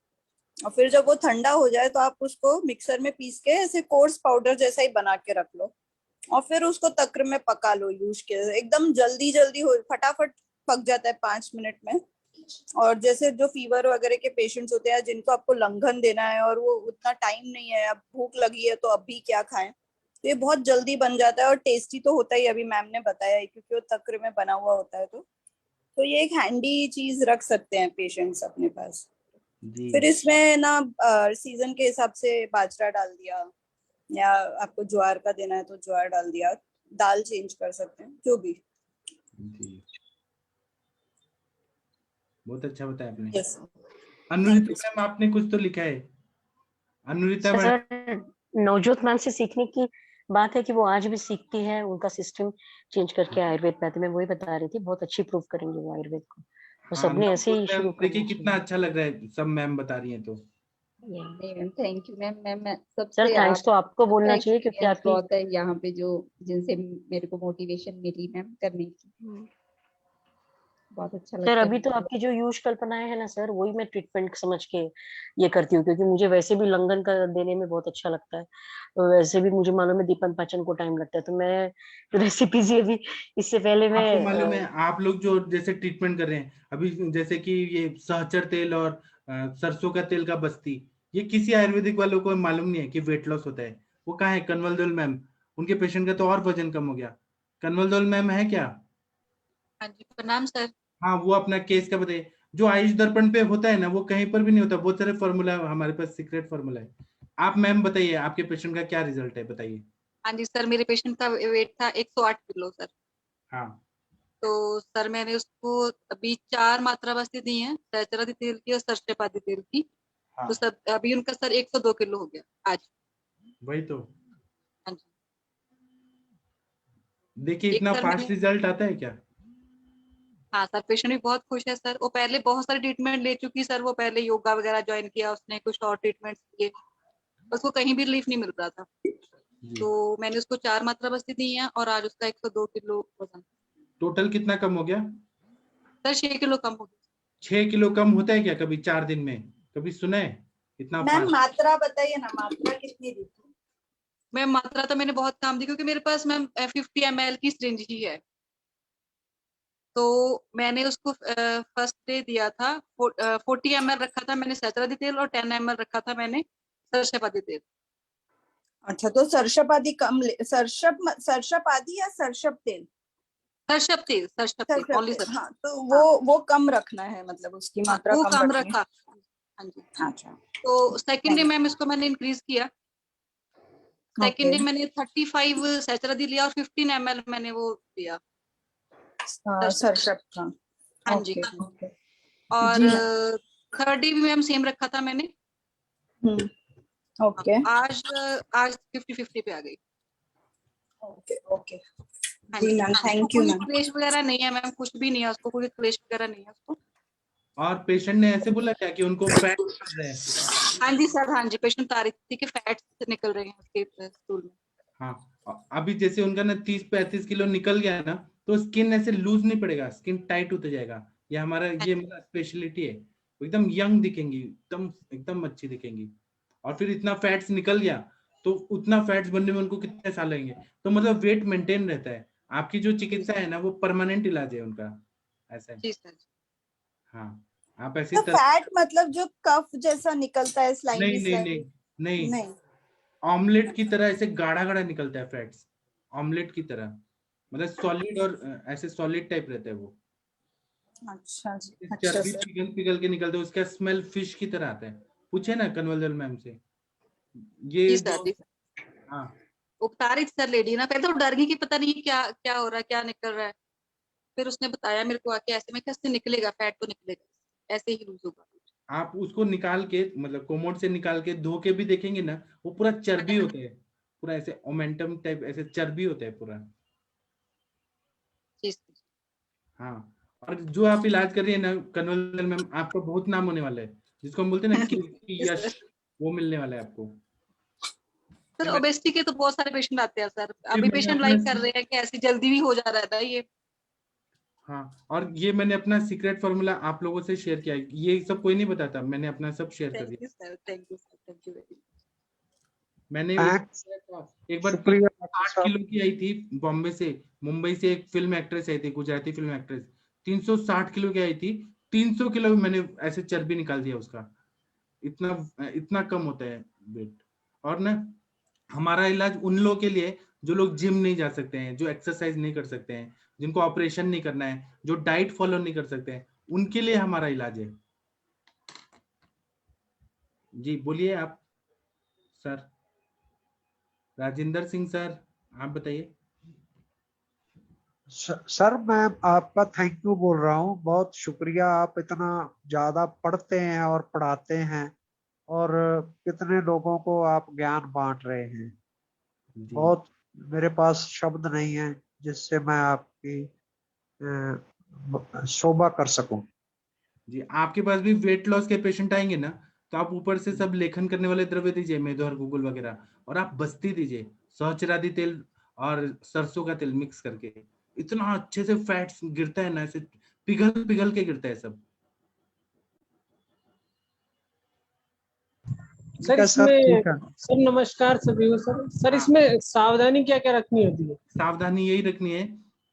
और फिर जब वो ठंडा हो जाए तो आप उसको मिक्सर में पीस के ऐसे कोर्स पाउडर जैसा ही बना के रख लो और फिर उसको तक्र में पका लो। यूज के एकदम जल्दी जल्दी हो, फटाफट पक जाता है 5 मिनट में। और जैसे जो फीवर वगैरह के पेशेंट्स होते हैं जिनको आपको लंघन देना है और वो उतना टाइम नहीं है, अब भूख लगी है तो अभी क्या खाएं, तो ये बहुत जल्दी बन जाता है और टेस्टी तो होता ही, अभी मैम ने बताया है क्योंकि वो तक्र में बना हुआ होता है। तो ये एक हैंडी चीज रख सकते हैं पेशेंट्स अपने पास। जी। फिर इसमें ना सीजन के हिसाब से बाजरा डाल दिया या आपको ज्वार का देना है तो ज्वार डाल दिया, दाल चेंज कर सकते हैं, जो भी। जी, बहुत अच्छा बताया आपने। यस अनुरिता मैम, आपने कुछ तो लिखा है। Anurita ma'am, sir Navjot ma'am से सीखने की बात है कि वो आज भी सीखती है, उनका सिस्टम चेंज करके आयुर्वेद में आती है। मैं वही बता रही थी, बहुत अच्छी प्रूव करेंगे वो आयुर्वेद को। तो हाँ सबने ऐसे ही नवजोत मैम, शुरू देखिए करना कितना चाहिए। अच्छा लग रहा है, सब मैम बता रही हैं तो। नहीं ma'am, thank you ma'am. Ma'am sir सबसे थैंक्स तो आपको आपका बोलना चाहिए, क्योंकि एक्सपीरियंस आपकी बहुत है यहाँ पे, जो जिनसे मेरे को मोटिवेशन मिली मैम करने की। बहुत अच्छा सर लगता है अभी तो मेरे को। आपकी जो यूज कल्पनाएं है ना सर, वही मैं ट्रीटमेंट समझ के ये करती हूँ, क्योंकि मुझे वैसे भी लंगन का देने में बहुत अच्छा लगता है। तो वैसे भी मुझे मालूम है दीपन पाचन को टाइम लगता है, तो मैं रेसिपीज ये भी इससे पहले मैं आपको मालूम है, आप लोग जो जैसे ट्रीटमेंट कर रहे हैं अभी, जैसे कि ये सहचर तेल और सरसों का तेल का बस्ती, ये किसी आयुर्वेदिक वालों को मालूम नहीं है कि वेट लॉस होता है। वो कहाँ है कन्वल दल मैम, उनके पेशेंट का तो और वजन कम हो गया। कन्वल दल मैम है क्या? हाँ जी, प्रणाम सर। हाँ, वो अपना केस का बताइए। जो आयुष दर्पण पे होता है ना, वो कहीं पर भी नहीं होता। बहुत सारे फॉर्मूला हमारे पास, सीक्रेट फॉर्मूला है। आप मैम बताइए, आपके पेशेंट का क्या रिजल्ट है, बताइए। हाँ जी सर, मेरे पेशेंट का वेट था 108 किलो सर। हाँ, तो सर मैंने उसको अभी 4 मात्रा बस्ती दी है, सहचरादी तेल की और सरसों तेल की। हाँ, तो सर अभी उनका सर 102 किलो हो गया आज। वही तो। हाँ जी। देखिए एक इतना सर फास्ट मैंने, रिजल्ट आता है क्या? हाँ सर पेशेंट भी बहुत खुश है सर। वो पहले बहुत सारे ट्रीटमेंट ले चुकी सर, वो पहले योगा वगैरह ज्वाइन किया उसने, कुछ और ट्रीटमेंट किए, उसको कहीं भी रिलीफ नहीं मिल रहा था। जी। तो मैंने उसको 4 मात्रा बस्ती दी है और आज उसका 102 किलो वजन। टोटल कितना कम हो गया? सर 6 किलो कम हो गया। 6 किलो कम होता है क्या कभी 4 दिन में? कभी सुना है इतना मैम फास्ट? मात्रा बताइए ना, मात्रा कितनी दी थी? मैम मात्रा तो मैंने बहुत कम दी, क्योंकि मेरे पास मैम 50 ml की सिरिंज ही है। तो मैंने उसको फर्स्ट डे दिया था 40 ml रखा था मैंने सहचरादी तेल, और 10 ml रखा था मैंने सरसों तेल। अच्छा, तो सरसपादी कम सरसपादी या सरसप तेल? सरसों तेल सरसप ओनली तेल, सर। हाँ, तो हाँ, वो कम रखना है, मतलब उसकी हाँ मात्रा वो कम कम रखनी रखा। है। हाँ जी। अच्छा, तो सेकंड डे थैंक मैम इसको मैंने इंक्रीज किया। यू। सेकंड ओके, डे मैंने 35 सहचरादी लिया और 15 ml मैंने वो दिया सरसों तेल। सरसप का। हाँ जी। ओके ओके और जी। थर्ड डे भी मैम सेम रखा था मैंने। ओके आज आज 50-50 पे आ गई। ओके ओके हाँ जी जी। मैम, उसको थैंक यू कोई मैम। क्लेश वगैरह नहीं है मैम, कुछ भी नहीं है उसको, कोई क्लेश वगैरह नहीं है उसको। और पेशेंट ने ऐसे बोला क्या कि उनको फैट बढ़ रहा है? हाँ जी सर, हाँ जी, पेशेंट बता रही थी कि फैट्स निकल रहे हैं उसके स्टूल में। हाँ, अभी जैसे उनका ना 30-35 किलो निकल गया ना, तो स्किन ऐसे लूज नहीं पड़ेगा, स्किन टाइट होते जाएगा। ये हमारा स्पेशलिटी है। एकदम यंग दिखेंगी, एकदम एकदम अच्छी दिखेंगी। और फिर इतना फैट्स निकल गया, तो उतना फैट्स बनने में उनको कितने साल लगेंगे? तो मतलब वेट मेंटेन रहता है। आपकी जो चिकित्सा है ना, वो परमानेंट इलाज है उनका, ऐसा है। जी सर। हाँ, आप ऐसी तो तरह। फैट मतलब जो कफ जैसा निकलता है, नहीं स्लाइमी नहीं नहीं स्लाइमी? नहीं, नहीं। ऑमलेट की तरह ऐसे गाढ़ा गाढ़ा निकलता है फैट्स, ऑमलेट की तरह। मतलब सॉलिड, और ऐसे सॉलिड टाइप रहता है वो। अच्छा जी, अच्छा चर्बी सर। पिघल पिघल के निकलता है, उसका स्मेल फिश की तरह आता है। पूछे ना कन्वल मैम से ये जी जो। सर। जी सर, हाँ, वो बता रही थी सर लेडी ना, पहले तो डर गई कि पता नहीं क्या क्या हो रहा है, क्या निकल रहा है। फिर उसने बताया मेरे को आके ऐसे, मैं कैसे निकलेगा, फैट तो निकलेगा, ऐसे ही लूज होगा। आप उसको निकाल के, मतलब कोमोड से निकाल के धो के भी देखेंगे ना, वो पूरा चर्बी होता है, पूरा ऐसे ओमेंटम टाइप, ऐसे चर्बी होता है पूरा। जी सर। हाँ, और जो आप इलाज कर रही है ना कन्वल मैम, आपका बहुत नाम होने वाला है, जिसको हम बोलते हैं ना कीर्ति, जी यश, सर। वो मिलने वाला है आपको। सर ओबेसिटी के तो बहुत सारे पेशेंट आते हैं सर, ये अभी मैंने पेशेंट अपना लाइक कर रहे हैं कि ऐसी जल्दी भी हो जा रहा है ये। हाँ, और ये मैंने अपना सीक्रेट फॉर्मूला आप लोगों से शेयर किया है। ये सब कोई नहीं बताता, मैंने अपना सब शेयर कर थैंक दिया। You sir, thank you sir, thank you very much. मैंने थैंक्स, एक बार शुक्रिया डॉक्टर 8 साहब। किलो की आई थी बॉम्बे से, मुंबई से एक फिल्म एक्ट्रेस आई थी, गुजराती फिल्म एक्ट्रेस, 360 किलो की आई थी। 300 किलो में मैंने ऐसे चर्बी निकाल दिया उसका। इतना इतना कम होता है वेट। और ना, हमारा इलाज उन लोगों के लिए जो लोग जिम नहीं जा सकते हैं, जो एक्सरसाइज नहीं कर सकते हैं, जिनको ऑपरेशन नहीं करना है, जो डाइट फॉलो नहीं कर सकते हैं, उनके लिए हमारा इलाज है। जी बोलिए आप सर। राजेंद्र सिंह सर, आप बताइए। सर मैं आपका थैंक यू बोल रहा हूँ, बहुत शुक्रिया। आप इतना ज्यादा पढ़ते हैं और पढ़ाते हैं और कितने लोगों को आप ज्ञान बांट रहे हैं। बहुत, मेरे पास शब्द नहीं है जिससे मैं आपकी शोभा कर सकूं। जी, आपके पास भी वेट लॉस के पेशेंट आएंगे ना, तो आप ऊपर से सब लेखन करने वाले द्रव्य दीजिए, मेदो और गूगल वगैरह, और आप बस्ती दीजिए, सहचरादी तेल और सरसों का तेल मिक्स करके। इतना अच्छे से फैट्स गिरता है ना, ऐसे पिघल पिघल के गिरता है सब। ठीक है सर, ठीक है। सर नमस्कार सभी को। सर हाँ। इसमें सावधानी क्या क्या रखनी होती है? सावधानी यही रखनी है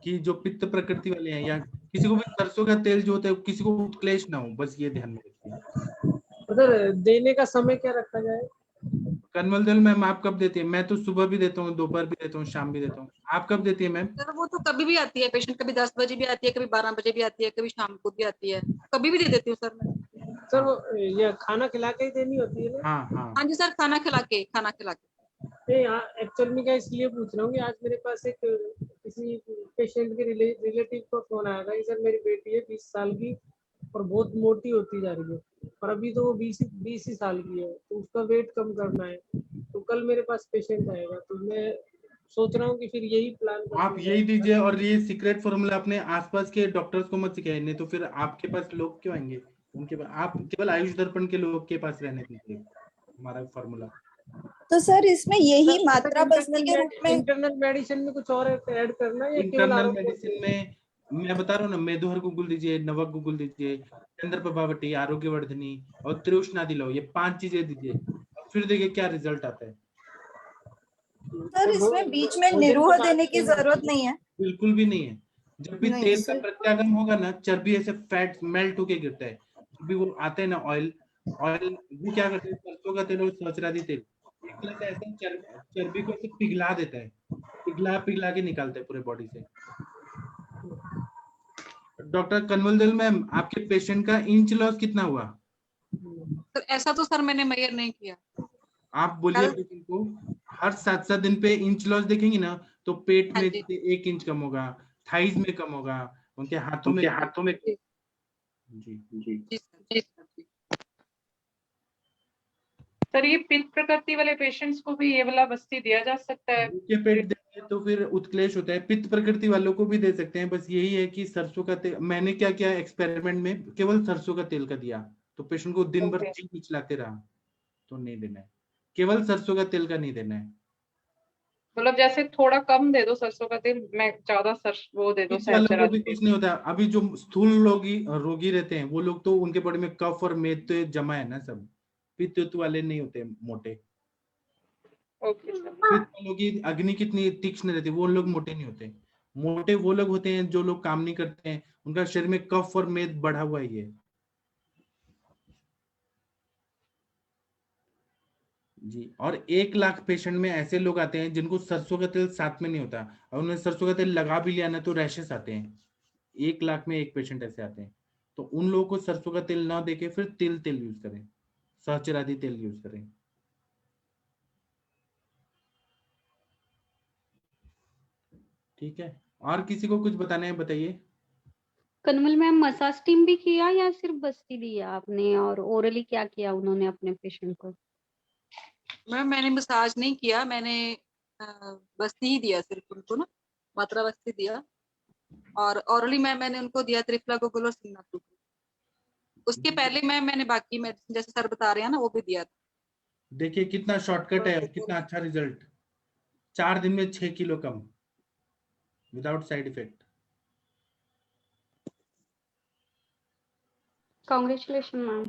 कि जो पित्त प्रकृति वाले हैं, या किसी को भी सरसों का तेल जो होता है किसी को उत्क्लेश ना हो, बस ये ध्यान में रखिए। सर देने का समय क्या रखा जाए? कन्वल तेल मैम आप कब देती है? मैं तो सुबह भी देता हूँ, दोपहर भी देता हूँ, शाम भी देता हूँ। आप कब देती है मैम? सर वो तो कभी भी आती है पेशेंट, कभी 10 बजे भी आती है, कभी 12 बजे भी आती है, कभी शाम को भी आती है, कभी भी दे देती हूँ सर मैं। सर वो ये खाना खिला के ही देनी होती है ना? हाँ जी सर, खाना खिला के। नहीं, एक्चुअल में क्या इसलिए पूछ रहा हूँ कि आज मेरे पास एक किसी पेशेंट के रिलेटिव का फोन आया था कि सर मेरी बेटी है 20 साल की और बहुत मोटी होती जा रही है, और अभी तो वो 20 ही साल की है, तो उसका वेट कम करना है। तो कल मेरे पास पेशेंट आएगा, तो मैं सोच रहा हूँ कि फिर यही प्लान आप यही दीजिए, और ये सीक्रेट फॉर्मूला अपने आसपास के डॉक्टर्स को मत सिखाइए, नहीं तो फिर आपके पास लोग क्यों आएंगे उनके पास? आप केवल आयुष दर्पण के लोग के पास रहने दीजिए हमारा फॉर्मूला। तो सर इसमें यही मात्रा बस्ती के रूप में इंटरनल मेडिसिन में कुछ और ऐड करना है या केवल इंटरनल मेडिसिन में मैं बता रहा हूँ ना, मेदोहर गुगुल दीजिए, नवक गुगुल दीजिए, चंद्र प्रभावटी, आरोग्यवर्धनी और त्रिउष्णादि लो, ये 5 चीजें दीजिए, फिर देखिए क्या रिजल्ट आता है। सर इसमें बीच में निरूह देने की जरूरत नहीं है? बिल्कुल भी नहीं है। जब भी तेल का प्रत्यागम होगा ना, चर्बी ऐसे फैट मेल्ट होके गिरता है। जब भी वो आते हैं ना ऑयल वो क्या करते हैं, सरसों का तेल और सहस्रादी तेल एक तरह से ऐसे चर्बी को ऐसे पिघला देता है, पिघला के निकालता है पूरे बॉडी से। डॉक्टर कन्वलदल मैम, आपके पेशेंट का इंच लॉस कितना हुआ? सर ऐसा तो सर मैंने मेजर नहीं किया। आप बोलिए पेशेंट को, हर 7-7 दिन पे इंच लॉस देखेंगे ना, तो पेट में 1 इंच कम होगा, थाइज में कम होगा, उनके हाथों में जी। सर ये पित्त प्रकृति वाले पेशेंट्स को भी ये वाला बस्ती दिया जा सकता है? के पेट देंगे तो फिर उत्क्लेश होता है। पित्त प्रकृति वालों को भी दे सकते हैं, बस यही है कि सरसों का तेल, मैंने क्या किया एक्सपेरिमेंट में, केवल सरसों का तेल का दिया, तो पेशेंट को दिन भर चीख मिचलाते रहा, तो नहीं देना है, केवल सरसों का तेल का नहीं देना है। मतलब जैसे थोड़ा कम दे दो सरसों का तेल, मैं ज्यादा वो दे दो वालों को भी कुछ नहीं होता। अभी जो स्थूल रोगी रहते हैं वो लोग, तो उनके बॉडी में कफ और मेद तो जमा है ना सब, पित्त वाले नहीं होते मोटे। लोगों की अग्नि कितनी तीक्ष्ण रहती है, वो लोग मोटे नहीं होते। मोटे वो लोग होते हैं जो लोग काम नहीं करते हैं, उनका शरीर में कफ और मेद बढ़ा हुआ है जी। और 1 लाख पेशेंट में ऐसे लोग आते हैं जिनको सरसों का तेल साथ में नहीं होता, और उन्हें सरसों का तेल लगा भी लिया ना तो रैशेस आते हैं। 1 लाख में 1 पेशेंट ऐसे आते हैं, तो उन लोगों को सरसों का तेल ना देके फिर तेल यूज करें, सहचरादी तेल यूज करें। ठीक है, और किसी को कुछ बताना है बताइए। कन्वल मैम, मसाज टीम भी किया या सिर्फ बस्ती दिया आपने, और ओरली क्या किया उन्होंने अपने पेशेंट को? मैम मैंने मसाज नहीं किया, मैंने बस्ती ही दिया सिर्फ उनको ना, मात्रा बस्ती दिया, और ऑरली मैंने उनको दिया त्रिफला गुगुल और सिग्नाटू। उसके पहले मैंने बाकी मेडिसिन जैसे सर बता रहे हैं ना वो भी दिया था। देखिए कितना शॉर्टकट है और कितना अच्छा रिजल्ट, 4 दिन में 6 किलो कम without side effect. Congratulation ma'am.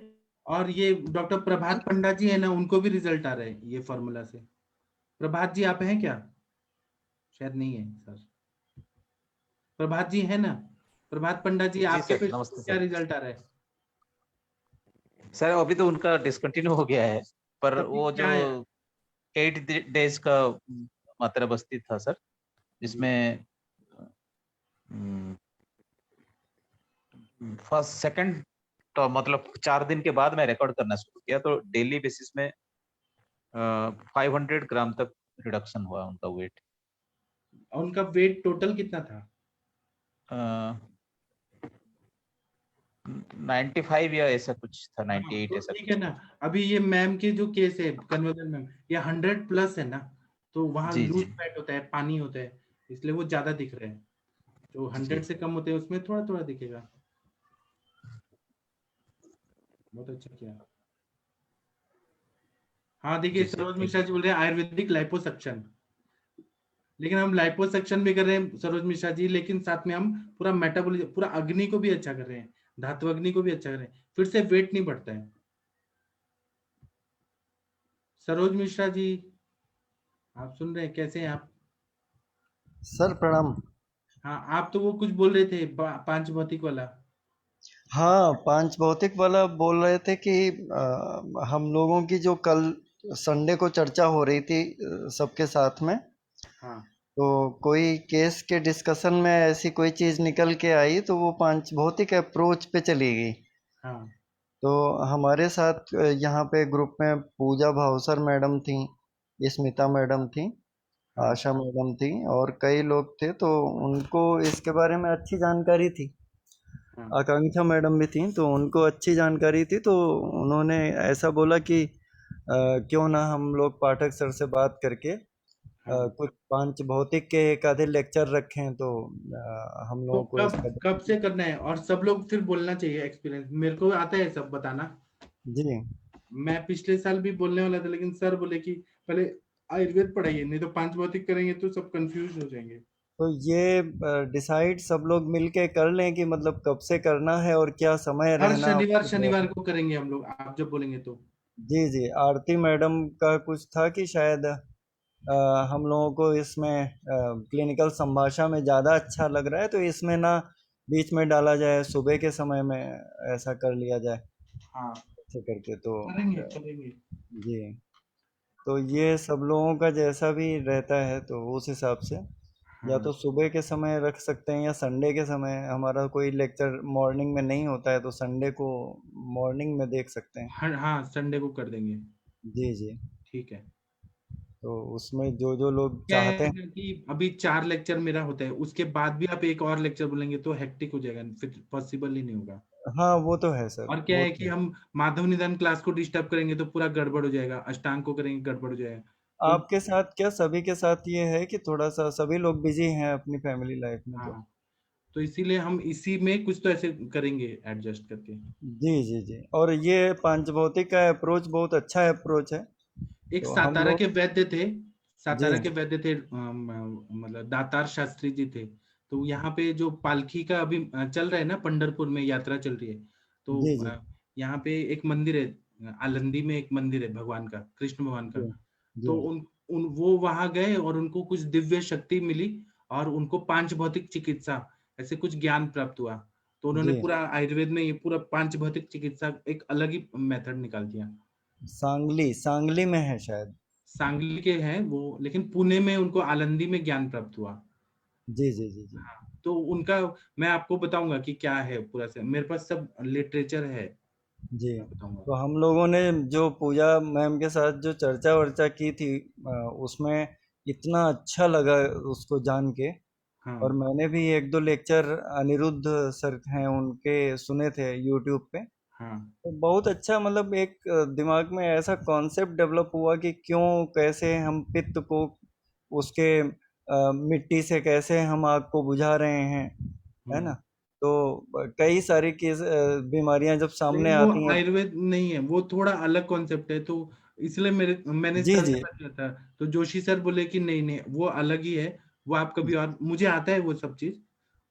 और ये डॉक्टर प्रभात पंडा जी है ना, उनको भी रिजल्ट आ रहा है ये फॉर्मूला से। प्रभात जी आप हैं क्या? शायद नहीं है सर। प्रभात जी है ना? प्रभात पंडा जी आपके पे क्या रिजल्ट आ रहा है? सर अभी तो उनका डिसकंटिन्यू हो गया है, पर वो जो 8 डेज का मात्रा बस्ती था सर, जिसमें फर्स्ट सेकंड तो मतलब 4 दिन के बाद मैं रिकॉर्ड करना शुरू किया, तो डेली बेसिस में 500 ग्राम तक रिडक्शन हुआ उनका वेट। उनका वेट टोटल कितना था? 95 या ऐसा कुछ था, 98 तो ऐसा ठीक कुछ। है ना। अभी ये मैम के जो केस है कन्वर्जन मैम, ये 100 प्लस है ना, तो वहाँ जी लूज जी फैट होता है, पानी होता है, इसलिए वो ज्यादा दिख रहे हैं। जो 100 से कम होते हैं उसमें थोड़ा थोड़ा दिखेगा। बहुत अच्छा किया। हाँ देखिए, जी सर, सरोज थैंक मिश्रा जी बोल रहे हैं आयुर्वेदिक लाइपोसक्शन, लेकिन हम लाइपोसक्शन भी कर रहे हैं सरोज मिश्रा जी, लेकिन साथ में हम पूरा मेटाबॉलिज्म, पूरा अग्नि को भी अच्छा कर रहे हैं, धातु अग्नि को भी अच्छा कर रहे हैं, फिर से वेट नहीं बढ़ता है। सरोज मिश्रा जी आप सुन रहे हैं? कैसे हैं आप? सर प्रणाम। हाँ, आप तो वो कुछ बोल रहे थे पांच भौतिक वाला। हाँ, पांच भौतिक वाला बोल रहे थे कि हम लोगों की जो कल संडे को चर्चा हो रही थी सबके साथ में, हाँ तो कोई केस के डिस्कशन में ऐसी कोई चीज निकल के आई तो वो पांच भौतिक अप्रोच पे चली गई। हाँ तो हमारे साथ यहाँ पे ग्रुप में पूजा भावसर मैडम थी, स्मिता मैडम थी, हाँ आशा मैडम थी और कई लोग थे, तो उनको इसके बारे में अच्छी जानकारी थी। हाँ आकांक्षा मैडम भी थी, तो उनको अच्छी जानकारी थी, तो उन्होंने ऐसा बोला कि क्यों ना हम लोग पाठक सर से बात करके हाँ। कुछ पांच भौतिक के एक आधे लेक्चर रखें, तो हम तो लोगों को इसका कब से करना है? और सब लोग फिर बोलना चाहिए एक्सपीरियंस, मेरे को आता है सब बताना। जी मैं पिछले साल भी बोलने वाला था, लेकिन सर बोले कि पहले आयुर्वेद पढ़ाइए, नहीं तो पांच भौतिक करेंगे तो सब कंफ्यूज हो जाएंगे। तो ये डिसाइड सब लोग मिलके कर लें कि मतलब कब से करना है और क्या समय हर रहना। शनिवार को करेंगे हम लोग, आप जब बोलेंगे तो। जी जी, आरती मैडम का कुछ था कि शायद हम लोगों को इसमें क्लिनिकल संभाषा में ज़्यादा अच्छा लग रहा है, तो इसमें ना बीच में डाला जाए, सुबह के समय में ऐसा कर लिया जाए हाँ ऐसे करके। तो करेंगे। जी, तो ये सब लोगों का जैसा भी रहता है तो उस हिसाब से या हाँ तो सुबह के समय रख सकते हैं या संडे के समय। हमारा कोई लेक्चर मॉर्निंग में नहीं होता है तो संडे को मॉर्निंग में देख सकते हैं। हाँ संडे को कर देंगे। जी जी, ठीक है। तो उसमें जो जो लोग क्या चाहते है हैं। ना कि अभी 4 लेक्चर मेरा होता है, उसके बाद भी आप एक और लेक्चर बोलेंगे तो हेक्टिक हो जाएगा, फिर पॉसिबल ही नहीं होगा। हाँ वो तो है सर, और क्या वो है तो कि है। हम माधव निदान क्लास को डिस्टर्ब करेंगे तो पूरा गड़बड़ हो जाएगा, अष्टांग को करेंगे गड़बड़ हो जाएगा। तो आपके साथ क्या सभी के साथ ये है कि थोड़ा सा सभी लोग बिजी हैं अपनी फैमिली लाइफ में, तो हाँ, तो इसीलिए हम इसी में कुछ तो ऐसे करेंगे एडजस्ट करके। जी जी जी। और ये पंचभौतिक का अप्रोच बहुत अच्छा अप्रोच है। एक तो हम सातारा लोग के वैद्य थे, जी सातारा के वैद्य थे, मतलब दातार शास्त्री जी थे। तो यहाँ पे जो पालकी का अभी चल रहा है ना, पंढरपुर में यात्रा चल रही है, तो जी जी यहाँ पे एक मंदिर है, आलंदी में एक मंदिर है भगवान का, कृष्ण भगवान का। जी जी तो उन वो वहां गए और उनको कुछ दिव्य शक्ति मिली, और उनको पांच भौतिक चिकित्सा ऐसे कुछ ज्ञान प्राप्त हुआ। तो उन्होंने जी। पूरा आयुर्वेद में ये पूरा पांच भौतिक चिकित्सा एक अलग ही मेथड निकाल दिया। सांगली में है शायद। सांगली के हैं वो, लेकिन पुणे में उनको आलंदी में ज्ञान प्राप्त हुआ। जी जी जी जी हाँ, तो उनका मैं आपको बताऊंगा कि क्या है पूरा से, मेरे पास सब लिटरेचर है, जी। मैं बताऊंगा। तो हम लोगों ने जो पूजा मैम के साथ जो चर्चा वर्चा की थी, उसमें इतना अच्छा लगा उसको जान के। हाँ और मैंने भी एक दो लेक्चर अनिरुद्ध सर हैं उनके सुने थे यूट्यूब पे। हाँ तो बहुत अच्छा, मतलब एक दिमाग में ऐसा कॉन्सेप्ट डेवलप हुआ कि क्यों कैसे हम पित्त को उसके मिट्टी से कैसे हम आग को बुझा रहे हैं, है ना। तो कई सारी बीमारियां जब सामने लेकिन वो आती हैं। आयुर्वेद नहीं है, वो थोड़ा अलग कॉन्सेप्ट है, तो इसलिए मैंने जी सर जी से बात किया था, तो जोशी सर बोले कि नहीं नहीं वो अलग ही है, वो आप कभी और, मुझे आता है वो सब चीज,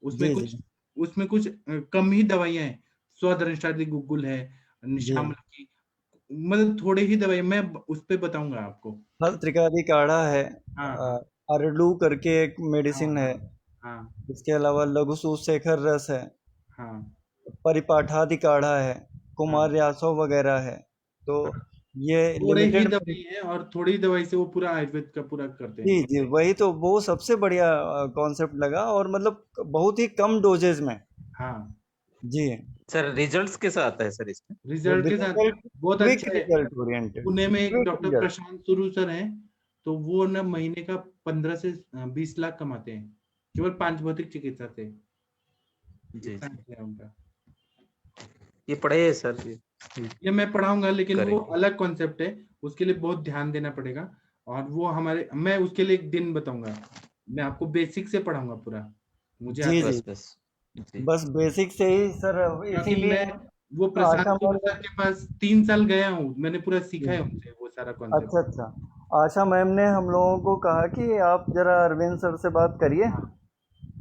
उसमें जी कुछ जी उसमें कुछ कम ही दवाइयां हैं, स्वदर्शनादि गुग्गुल है, जी। निशामल की, मतलब थोड़े ही दवाई, मैं उस पे बताऊंगा आपको। फल त्रिकादि काढ़ा है, हाँ हाँ अरडू करके एक हाँ मेडिसिन है। हाँ हाँ इसके अलावा लघु शेखर रस है, हाँ परिपाठादि काढ़ा है, हाँ कुमार यासव वगैरह है। तो ये थोड़े ही लिमिटेड। दवाई है, और थोड़ी दवाई से वो पूरा आयुर्वेद का पूरा करते जी हैं। जी, वही तो वो सबसे बढ़िया कॉन्सेप्ट लगा, और मतलब बहुत ही कम डोजेज में। हाँ जी। सर रिजल्ट्स के साथ है सर इसमें। रिजल्ट के साथ रिजल्ट, बहुत क्विक अच्छा है। रिजल्ट ओरिएंटेड, पुणे में एक क्विक डॉक्टर रिजल्ट। प्रशांत सुरू सर हैं, तो वो ना महीने का 15 से 20 लाख कमाते हैं केवल 5 भौतिक चिकित्सा से। जी इतना जी, है उनका। ये पढ़े है सर ये मैं पढ़ाऊंगा, लेकिन वो करेंगे। अलग कॉन्सेप्ट है, उसके लिए बहुत ध्यान देना पड़ेगा। और वो मैं उसके लिए एक दिन बताऊंगा, मैं आपको बेसिक से पढ़ाऊंगा पूरा, मुझे जी आता जी, है। बस बेसिक से ही सर, क्योंकि इसीलिए मैं वो प्रशांत आशा कुमार मैम सर के पास 3 साल गया हूँ, मैंने पूरा सीखा है ने उनसे वो सारा कॉन्सेप्ट। अच्छा अच्छा, आशा मैम ने हम लोगों को कहा कि आप जरा अरविंद सर से बात करिए।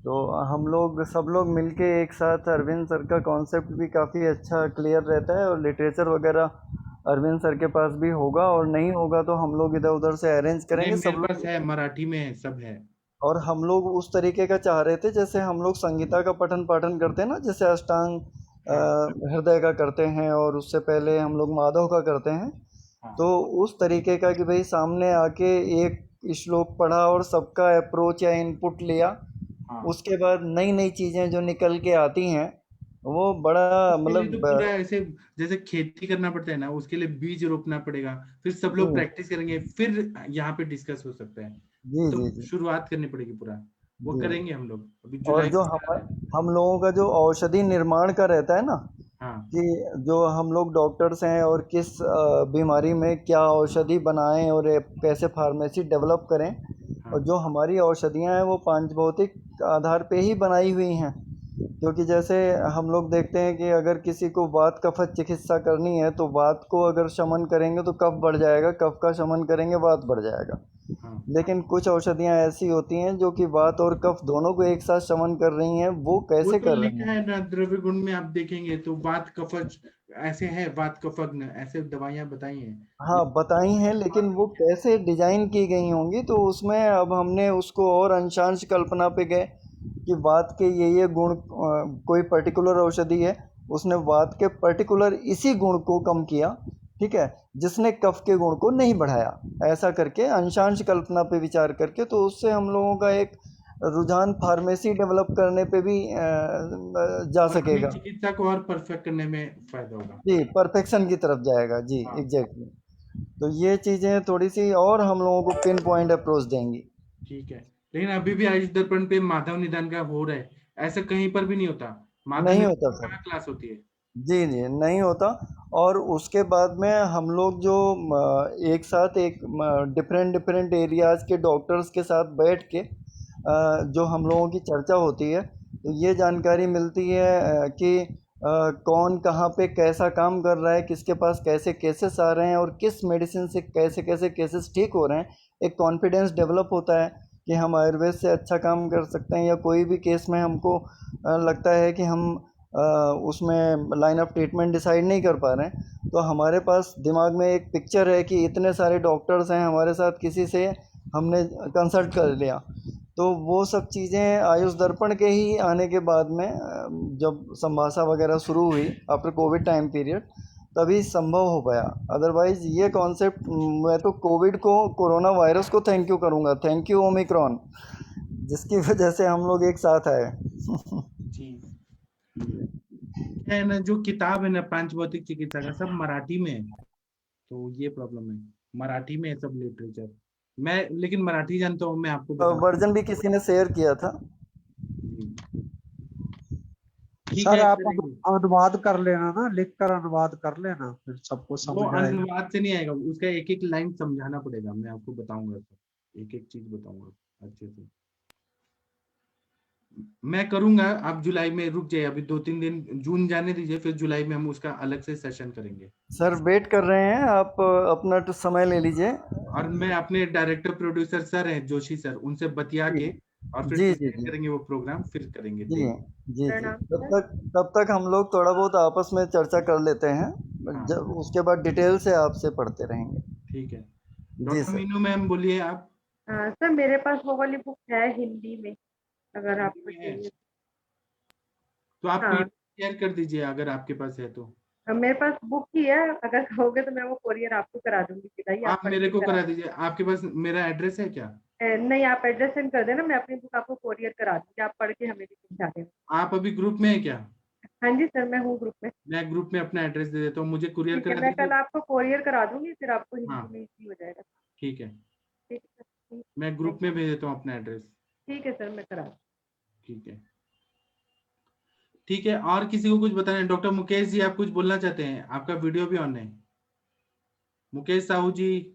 तो हम लोग सब लोग मिलके एक साथ, अरविंद सर का कॉन्सेप्ट भी काफ़ी अच्छा क्लियर रहता है और लिटरेचर वगैरह अरविंद सर के पास भी होगा, और नहीं होगा तो हम लोग इधर उधर से अरेंज नहीं, करेंगे सब मेरे पास लोग। है, मराठी में है, सब है। और हम लोग उस तरीके का चाह रहे थे जैसे हम लोग संगीता का पठन पाठन करते हैं ना, जैसे अष्टांग हृदय का करते हैं, और उससे पहले हम लोग माधव का करते हैं। तो उस तरीके का कि भाई सामने आके एक श्लोक पढ़ा और सबका अप्रोच या इनपुट लिया, उसके बाद नई नई चीज़ें जो निकल के आती हैं वो बड़ा उसके लिए तो पूरा मतलब ऐसे जैसे खेती करना पड़ता है ना, उसके लिए बीज रोपना पड़ेगा, फिर सब लोग प्रैक्टिस करेंगे, फिर यहाँ पे डिस्कस हो सकता है। जी तो जी जी शुरुआत करनी पड़ेगी पूरा, वो जी। करेंगे हम लोग अभी और जुलाई जो में। हम लोगों का जो औषधि निर्माण का रहता है ना, हाँ कि जो हम लोग डॉक्टर्स हैं और किस बीमारी में क्या औषधि बनाएं और कैसे फार्मेसी डेवलप करें, और जो हमारी औषधियां हैं वो पांचभौतिक आधार पे ही बनाई हुई हैं। क्योंकि जैसे हम लोग देखते हैं कि अगर किसी को वात कफत चिकित्सा करनी है तो वात को अगर शमन करेंगे तो कफ बढ़ जाएगा, कफ का शमन करेंगे वात बढ़ जाएगा। लेकिन कुछ औषधियां ऐसी होती हैं जो कि वात और कफ दोनों को एक साथ शमन कर रही हैं, वो वो कैसे तो कर रही लिखा हैं? है ना द्रव्य गुण में, आप देखेंगे तो वात कफज ऐसे है, वात कफग्न ऐसे दवाइयां बताई हैं। हाँ बताई हैं, लेकिन वो कैसे डिजाइन की गई होंगी, तो उसमें अब हमने उसको और अंशांश कल्पना पे गए कि वात के ये गुण, कोई पर्टिकुलर औषधि है उसने वात के पर्टिकुलर इसी गुण को कम किया, ठीक है, जिसने कफ के गुण को नहीं बढ़ाया, ऐसा करके अंशांश कल्पना पे विचार करके, तो उससे हम लोगों का एक रुझान फार्मेसी डेवलप करने पे भी जा और अपनी सकेगा। चिकित्सा को और परफेक्ट करने में फायदा होगा। जी, परफेक्शन की तरफ जाएगा जी, एग्जैक्टली। तो ये चीजें थोड़ी सी और हम लोगों को पिन पॉइंट अप्रोच देंगी। ठीक है, लेकिन अभी भी आयुष दर्पण पे माधव निदान का हो रहा है, ऐसा कहीं पर भी नहीं होता। माधव नहीं निदान होता में सर, कहाँ क्लास होती है? जी जी नहीं होता। और उसके बाद में हम लोग जो एक साथ एक डिफरेंट डिफरेंट एरियाज के डॉक्टर्स के साथ बैठ के जो हम लोगों की चर्चा होती है, तो ये जानकारी मिलती है कि कौन कहाँ पे कैसा काम कर रहा है, किसके पास कैसे केसेस आ रहे हैं और किस मेडिसिन से कैसे कैसे केसेस ठीक हो रहे हैं। एक कॉन्फिडेंस डेवलप होता है कि हम आयुर्वेद से अच्छा काम कर सकते हैं, या कोई भी केस में हमको लगता है कि हम उसमें लाइन ऑफ ट्रीटमेंट डिसाइड नहीं कर पा रहे हैं, तो हमारे पास दिमाग में एक पिक्चर है कि इतने सारे डॉक्टर्स हैं हमारे साथ, किसी से हमने कंसल्ट कर लिया। तो वो सब चीज़ें आयुष दर्पण के ही आने के बाद में जब संभाषा वगैरह शुरू हुई आफ्टर कोविड टाइम पीरियड, तभी संभव हो पाया। अदरवाइज ये कॉन्सेप्ट, मैं तो कोविड को, कोरोना वायरस को थैंक यू करूँगा, थैंक यू ओमिक्रॉन, जिसकी वजह से हम लोग एक साथ आए। जी है ना, जो किताब है ना पांचभौतिक चिकित्सा का, सब मराठी में है, तो ये प्रॉब्लम है, मराठी में है सब लिटरेचर। मैं लेकिन मराठी जानता हूँ, मैं आपको बता वर्जन भी किसी ने शेयर किया था। ठीक सर है, आप करेंगे। अनुवाद कर लेना ना, लिख कर अनुवाद कर लेना, फिर सबको वो समझ आएगा। अनुवाद से नहीं आएगा, उसका एक एक लाइन समझाना पड़ेगा, मैं आपको बताऊंगा, एक एक चीज बताऊंगा अच्छे से। मैं करूंगा, आप जुलाई में रुक जाइए, अभी 2-3 दिन जून जाने दीजिए, फिर जुलाई में हम उसका अलग से सेशन करेंगे। सर वेट कर रहे हैं, आप अपना समय ले लीजिए। और मैं अपने डायरेक्टर प्रोड्यूसर सर हैं जोशी सर, उनसे बतिया के और फिर जी जी डिसाइड जी करेंगे वो प्रोग्राम, फिर करेंगे, जी देंगे। जी जी, तब तक हम लोग थोड़ा बहुत आपस में चर्चा कर लेते हैं, जब उसके बाद डिटेल से आपसे पढ़ते रहेंगे। ठीक है, जी डॉक्टर सर। मीनू मैम बोलिए आप। सर मेरे पास वो वाली बुक है हिंदी में, अगर आपको हिंदी में है? चाहिए। तो आप हाँ शेयर कर दीजिए अगर आपके पास है तो। मेरे पास बुक ही है, अगर कहोगे तो मैं वो कोरियर आपको करा दूंगी, सीधा ही आप आप पढ़ मेरे के को करा करा दीजिए, आपके पास मेरा एड्रेस है क्या? नहीं आप एड्रेस सेंड कर देना, मैं अपनी बुक आपको कोरियर करा दूंगी, आप पढ़ के हमें भी समझा देना। आप अभी ग्रुप में है क्या? हाँ जी सर मैं हूँ ग्रुप में। मैं ग्रुप में अपना एड्रेस दे देता हूँ, मुझे कुरियर ठीक है करा मैं दीजिए। कल आपको कोरियर करा दूंगी, फिर आपको हाँ हिंदी में इजी हो जाएगा। ठीक है। ठीक है। मैं ग्रुप में भेज देता हूँ अपना एड्रेस। ठीक है सर, मैं करा दूँ। ठीक है, ठीक है। और किसी को कुछ बताना है? डॉक्टर मुकेश जी, आप कुछ बोलना चाहते हैं? आपका वीडियो भी ऑन है। मुकेश साहू जी,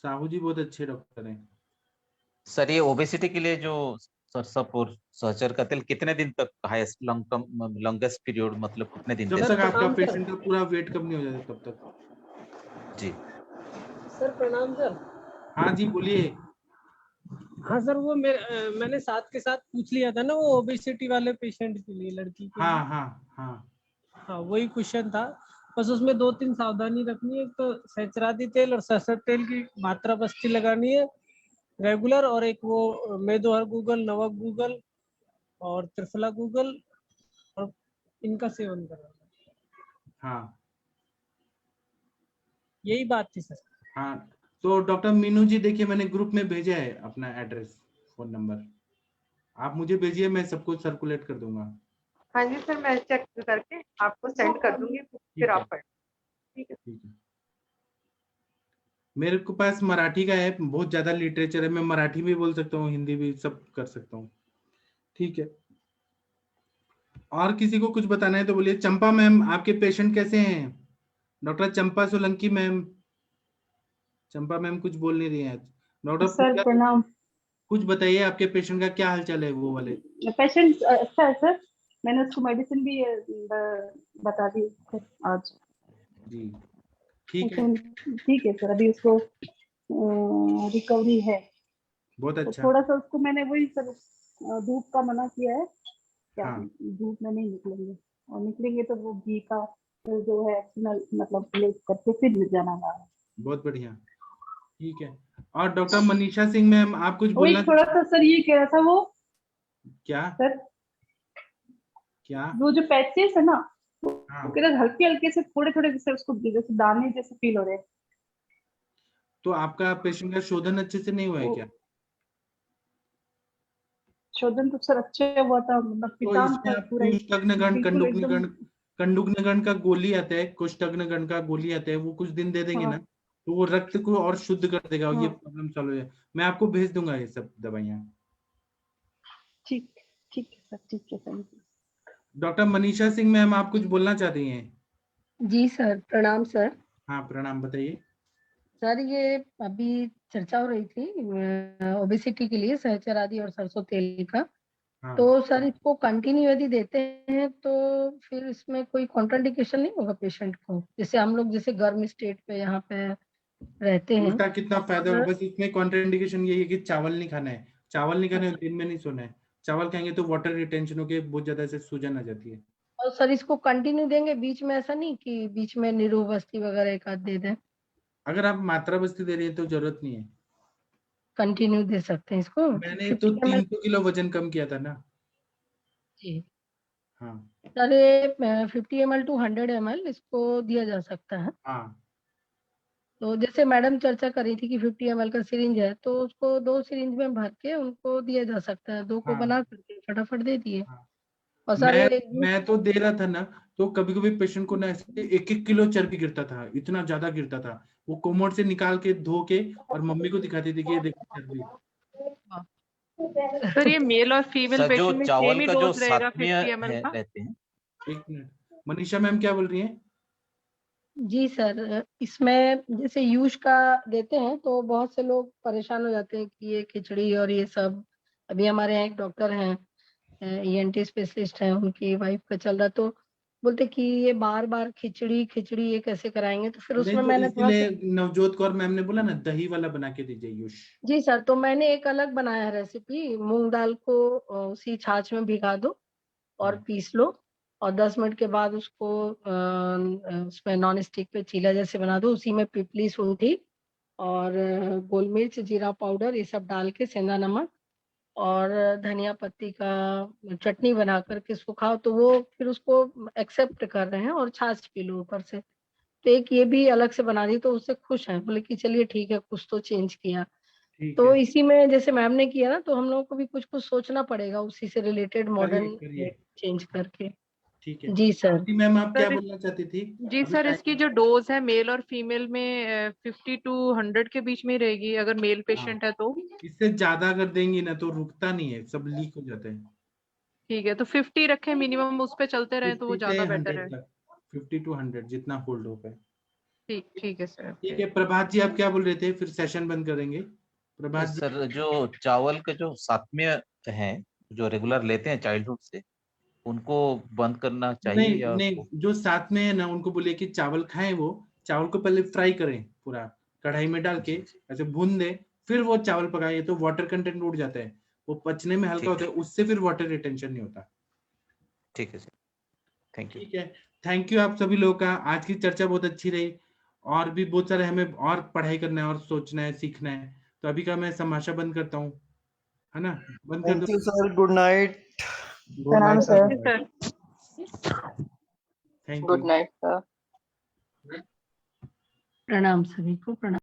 साहू जी बहुत अच्छे डॉक्टर हैं। सर ये ओबेसिटी के लिए जो सरसप और सहचर का तेल कितने दिन तक हाईएस्ट लॉन्गेस्ट पीरियड, मतलब कितने दिन जब दे तक सकते आपका हैं? पेशेंट का पूरा वेट कम नहीं हो जाता तब तक। जी सर प्रणाम सर। हाँ जी, बोलिए। हाँ सर, वो मैंने साथ के साथ पूछ लिया था ना, वो ओबेसिटी वाले पेशेंट के लिए, लड़की के हाँ लिए। हाँ हाँ हाँ, वही क्वेश्चन था। बस उसमें 2-3 सावधानी रखनी है। एक तो सहस्त्रादी तेल और सरसों तेल की मात्रा बस्ती लगानी है रेगुलर, और एक वो मेदोहर गूगल, नवक गूगल और त्रिफला गूगल, और इनका सेवन करना। हाँ यही बात थी सर। हाँ, तो डॉक्टर मीनू जी देखिए, मैंने ग्रुप में भेजा है अपना एड्रेस, फोन नंबर। आप मुझे भेजिए, मैं सबको सर्कुलेट कर दूंगा। हाँ जी सर, मैं चेक करके आपको सेंड कर दूंगी, फिर आप पढ़। ठीक है। ठीक है, मेरे को पास मराठी का है, बहुत ज्यादा लिटरेचर है, मैं मराठी भी बोल सकता हूँ, हिंदी भी, सब कर सकता हूँ। ठीक है, और किसी को कुछ बताना है तो बोलिए। चंपा मैम, आपके पेशेंट कैसे हैं? डॉक्टर चंपा सोलंकी मैम, चंपा मैम कुछ बोल नहीं रही है आज। डॉक्टर सर पूजा, प्रणाम। कुछ बताइए, आपके पेशेंट का क्या हालचाल है वो वाले? पेशेंट अच्छा है सर, मैंने उसको मेडिसिन भी बता दी सर आज। जी ठीक है, पेशेंट ठीक है सर, अभी उसको रिकवरी है। बहुत तो अच्छा। थोड़ा सा उसको मैंने वही सर धूप का मना किया है, क्या हाँ धूप में नहीं निकलेंगे, और निकलेंगे तो वो घी का जो है मतलब लेप करके फिर जाना है। बहुत बढ़िया, ठीक है। और डॉक्टर मनीषा सिंह मैम, आप कुछ वही बोलना? थोड़ा सा सर ये कह रहा था वो क्या सर, क्या? वो जो पैचेस है ना, हाँ, वो कह रहा हल्के हल्के से थोड़े थोड़े जैसे उसको जैसे दाने जैसे फील हो रहे हैं। तो आपका पेशेंट का शोधन अच्छे से नहीं हुआ है क्या? शोधन तो सर अच्छे हुआ था, मतलब तो पिताम इसमें था आप पूरा कुष्ठग्नगण, बिल्कुल एकदम। कंडुग्नगण का गोली आता है, कुष्ठग्नगण का गोली आता है, वो कुछ दिन दे देंगे हाँ ना, तो वो रक्त को और शुद्ध कर देगा, और ये हाँ प्रॉब्लम सॉल्व हो जाएगा। मैं आपको भेज दूंगा ये सब दवाइयाँ। ठीक ठीक है सर, ठीक है sir. Doctor Manisha Singh ma'am, आप कुछ बोलना चाहती हैं? जी सर, प्रणाम सर। हाँ प्रणाम, बताइए। सर ये अभी चर्चा हो रही थी ओबेसिटी के लिए सहचर आदि और सरसों तेल का। हाँ तो सर इसको कंटिन्यू यदि देते हैं तो फिर इसमें कोई कॉन्ट्राइंडिकेशन नहीं होगा पेशेंट को? जैसे हम लोग जैसे गर्म स्टेट पे यहाँ पे रहते हैं, उल्टा कितना फायदा होगा। और बस इसमें कॉन्ट्राइंडिकेशन यही है कि चावल नहीं खाना है, चावल नहीं खाना है, दिन में नहीं सोना है। चावल खाएंगे तो वाटर रिटेंशन होके बहुत ज्यादा से सूजन आ जाती है। सर इसको कंटिन्यू देंगे, बीच में ऐसा नहीं कि बीच में नीरू बस्ती वगैरह एक आध दे दें? अगर आप मात्रा बस्ती दे रही है तो जरूरत नहीं है। कंटिन्यू दे सकते हैं इसको मैंने तो 50 ml? 300 किलो वजन कम किया था ना। जी हाँ सर, ये 50 ml to 100 ml इसको दिया जा सकता है। हाँ तो जैसे मैडम चर्चा कर रही थी कि 50 ml का सिरिंज है, तो उसको 2 सिरिंज में भर के उनको दिया जा सकता है, 2 को हाँ बना करके फटाफट दे दिए। हाँ। और सर ये मैं तो दे रहा था ना, तो कभी कभी पेशेंट को ना ऐसे 1-1 किलो चर्बी गिरता था, इतना ज्यादा गिरता था। वो कोमोड से निकाल के धो के और मम्मी को दिखाती थी कि ये देखो चर्बी। सर ये मेल और फीमेल सर जो पेशेंट में सेम चावल ही का जो डोज रहेगा सात्म्य 50 ml है का? रहते हैं। एक मिनट, मनीषा मैम क्या बोल रही हैं? जी सर, इसमें जैसे यूज का देते हैं तो बहुत से लोग परेशान हो जाते हैं कि ये खिचड़ी और ये सब। अभी हमारे यहाँ एक डॉक्टर हैं, ईएनटी स्पेशलिस्ट हैं, उनकी वाइफ का चल रहा, तो बोलते कि ये बार बार खिचड़ी खिचड़ी ये कैसे कराएंगे, तो फिर नहीं, उसमें तो मैंने थोड़ा सा। इसीलिए नवजोत कौर मैम ने बोला ना, दही वाला बना के दीजिए यूश। जी सर, तो मैंने एक अलग बनाया है रेसिपी। मूंग दाल को उसी छाछ में भिगा दो और पीस लो, और 10 मिनट के बाद उसको उसमें नॉन स्टिक पे चीला जैसे बना दो, उसी में पिपली, शुंठी और गोल मिर्च, जीरा पाउडर ये सब डाल के, सेंधा नमक और धनिया पत्ती का चटनी बना करके इसको खाओ, तो वो फिर उसको एक्सेप्ट कर रहे हैं, और छाछ पी लो ऊपर से। तो एक ये भी अलग से बना दी, तो उससे खुश हैं, बोले कि चलिए ठीक है, कुछ तो चेंज किया। ठीक तो है, इसी में जैसे मैम ने किया ना, तो हम लोगों को भी कुछ कुछ सोचना पड़ेगा उसी से रिलेटेड, करिए मॉडर्न करिए। चेंज करके। ठीक है जी सर। आरती मैम आप क्या सर, बोलना चाहती थी? जी अभी सर, टाइम इसकी जो डोज है मेल और फीमेल में 50 to 100 के बीच में रहेगी अगर मेल पेशेंट है तो। इससे ज्यादा अगर देंगी ना तो रुकता नहीं है, सब लीक हो जाते हैं। ठीक है, तो 50 रखें मिनिमम, उस पे चलते रहे तो वो 50 से ज्यादा बेटर 100 है। तक, 50 to 100 जितना होल्ड हो पाए। ठीक है सर। ठीक है प्रभात जी आप क्या बोल रहे थे, फिर सेशन बंद करेंगे। प्रभात जी। सर जो चावल के जो सातवें हैं जो रेगुलर लेते हैं चाइल्डहुड से, उनको बंद करना चाहिए नहीं या नहीं, जो साथ में है ना उनको बोलिए कि चावल खाएं, वो चावल को पहले फ्राई करें पूरा कढ़ाई में डाल के ऐसे भून दे, फिर वो चावल पकाइए तो वाटर कंटेंट उड़ जाता है, वो पचने में हल्का होता है, उससे फिर वाटर रिटेंशन नहीं होता। ठीक है सर, थैंक यू। ठीक है, थैंक यू आप सभी लोगों का, आज की चर्चा बहुत अच्छी रही, और भी बहुत सारे हमें और पढ़ाई करना है और सोचना है सीखना है, तो अभी का मैं समाशा बंद करता हूँ, है ना, बंद कर थैंक दो। You sir, good night. प्रणाम sir. Thank good you. Night sir. प्रणाम सभी को, प्रणाम।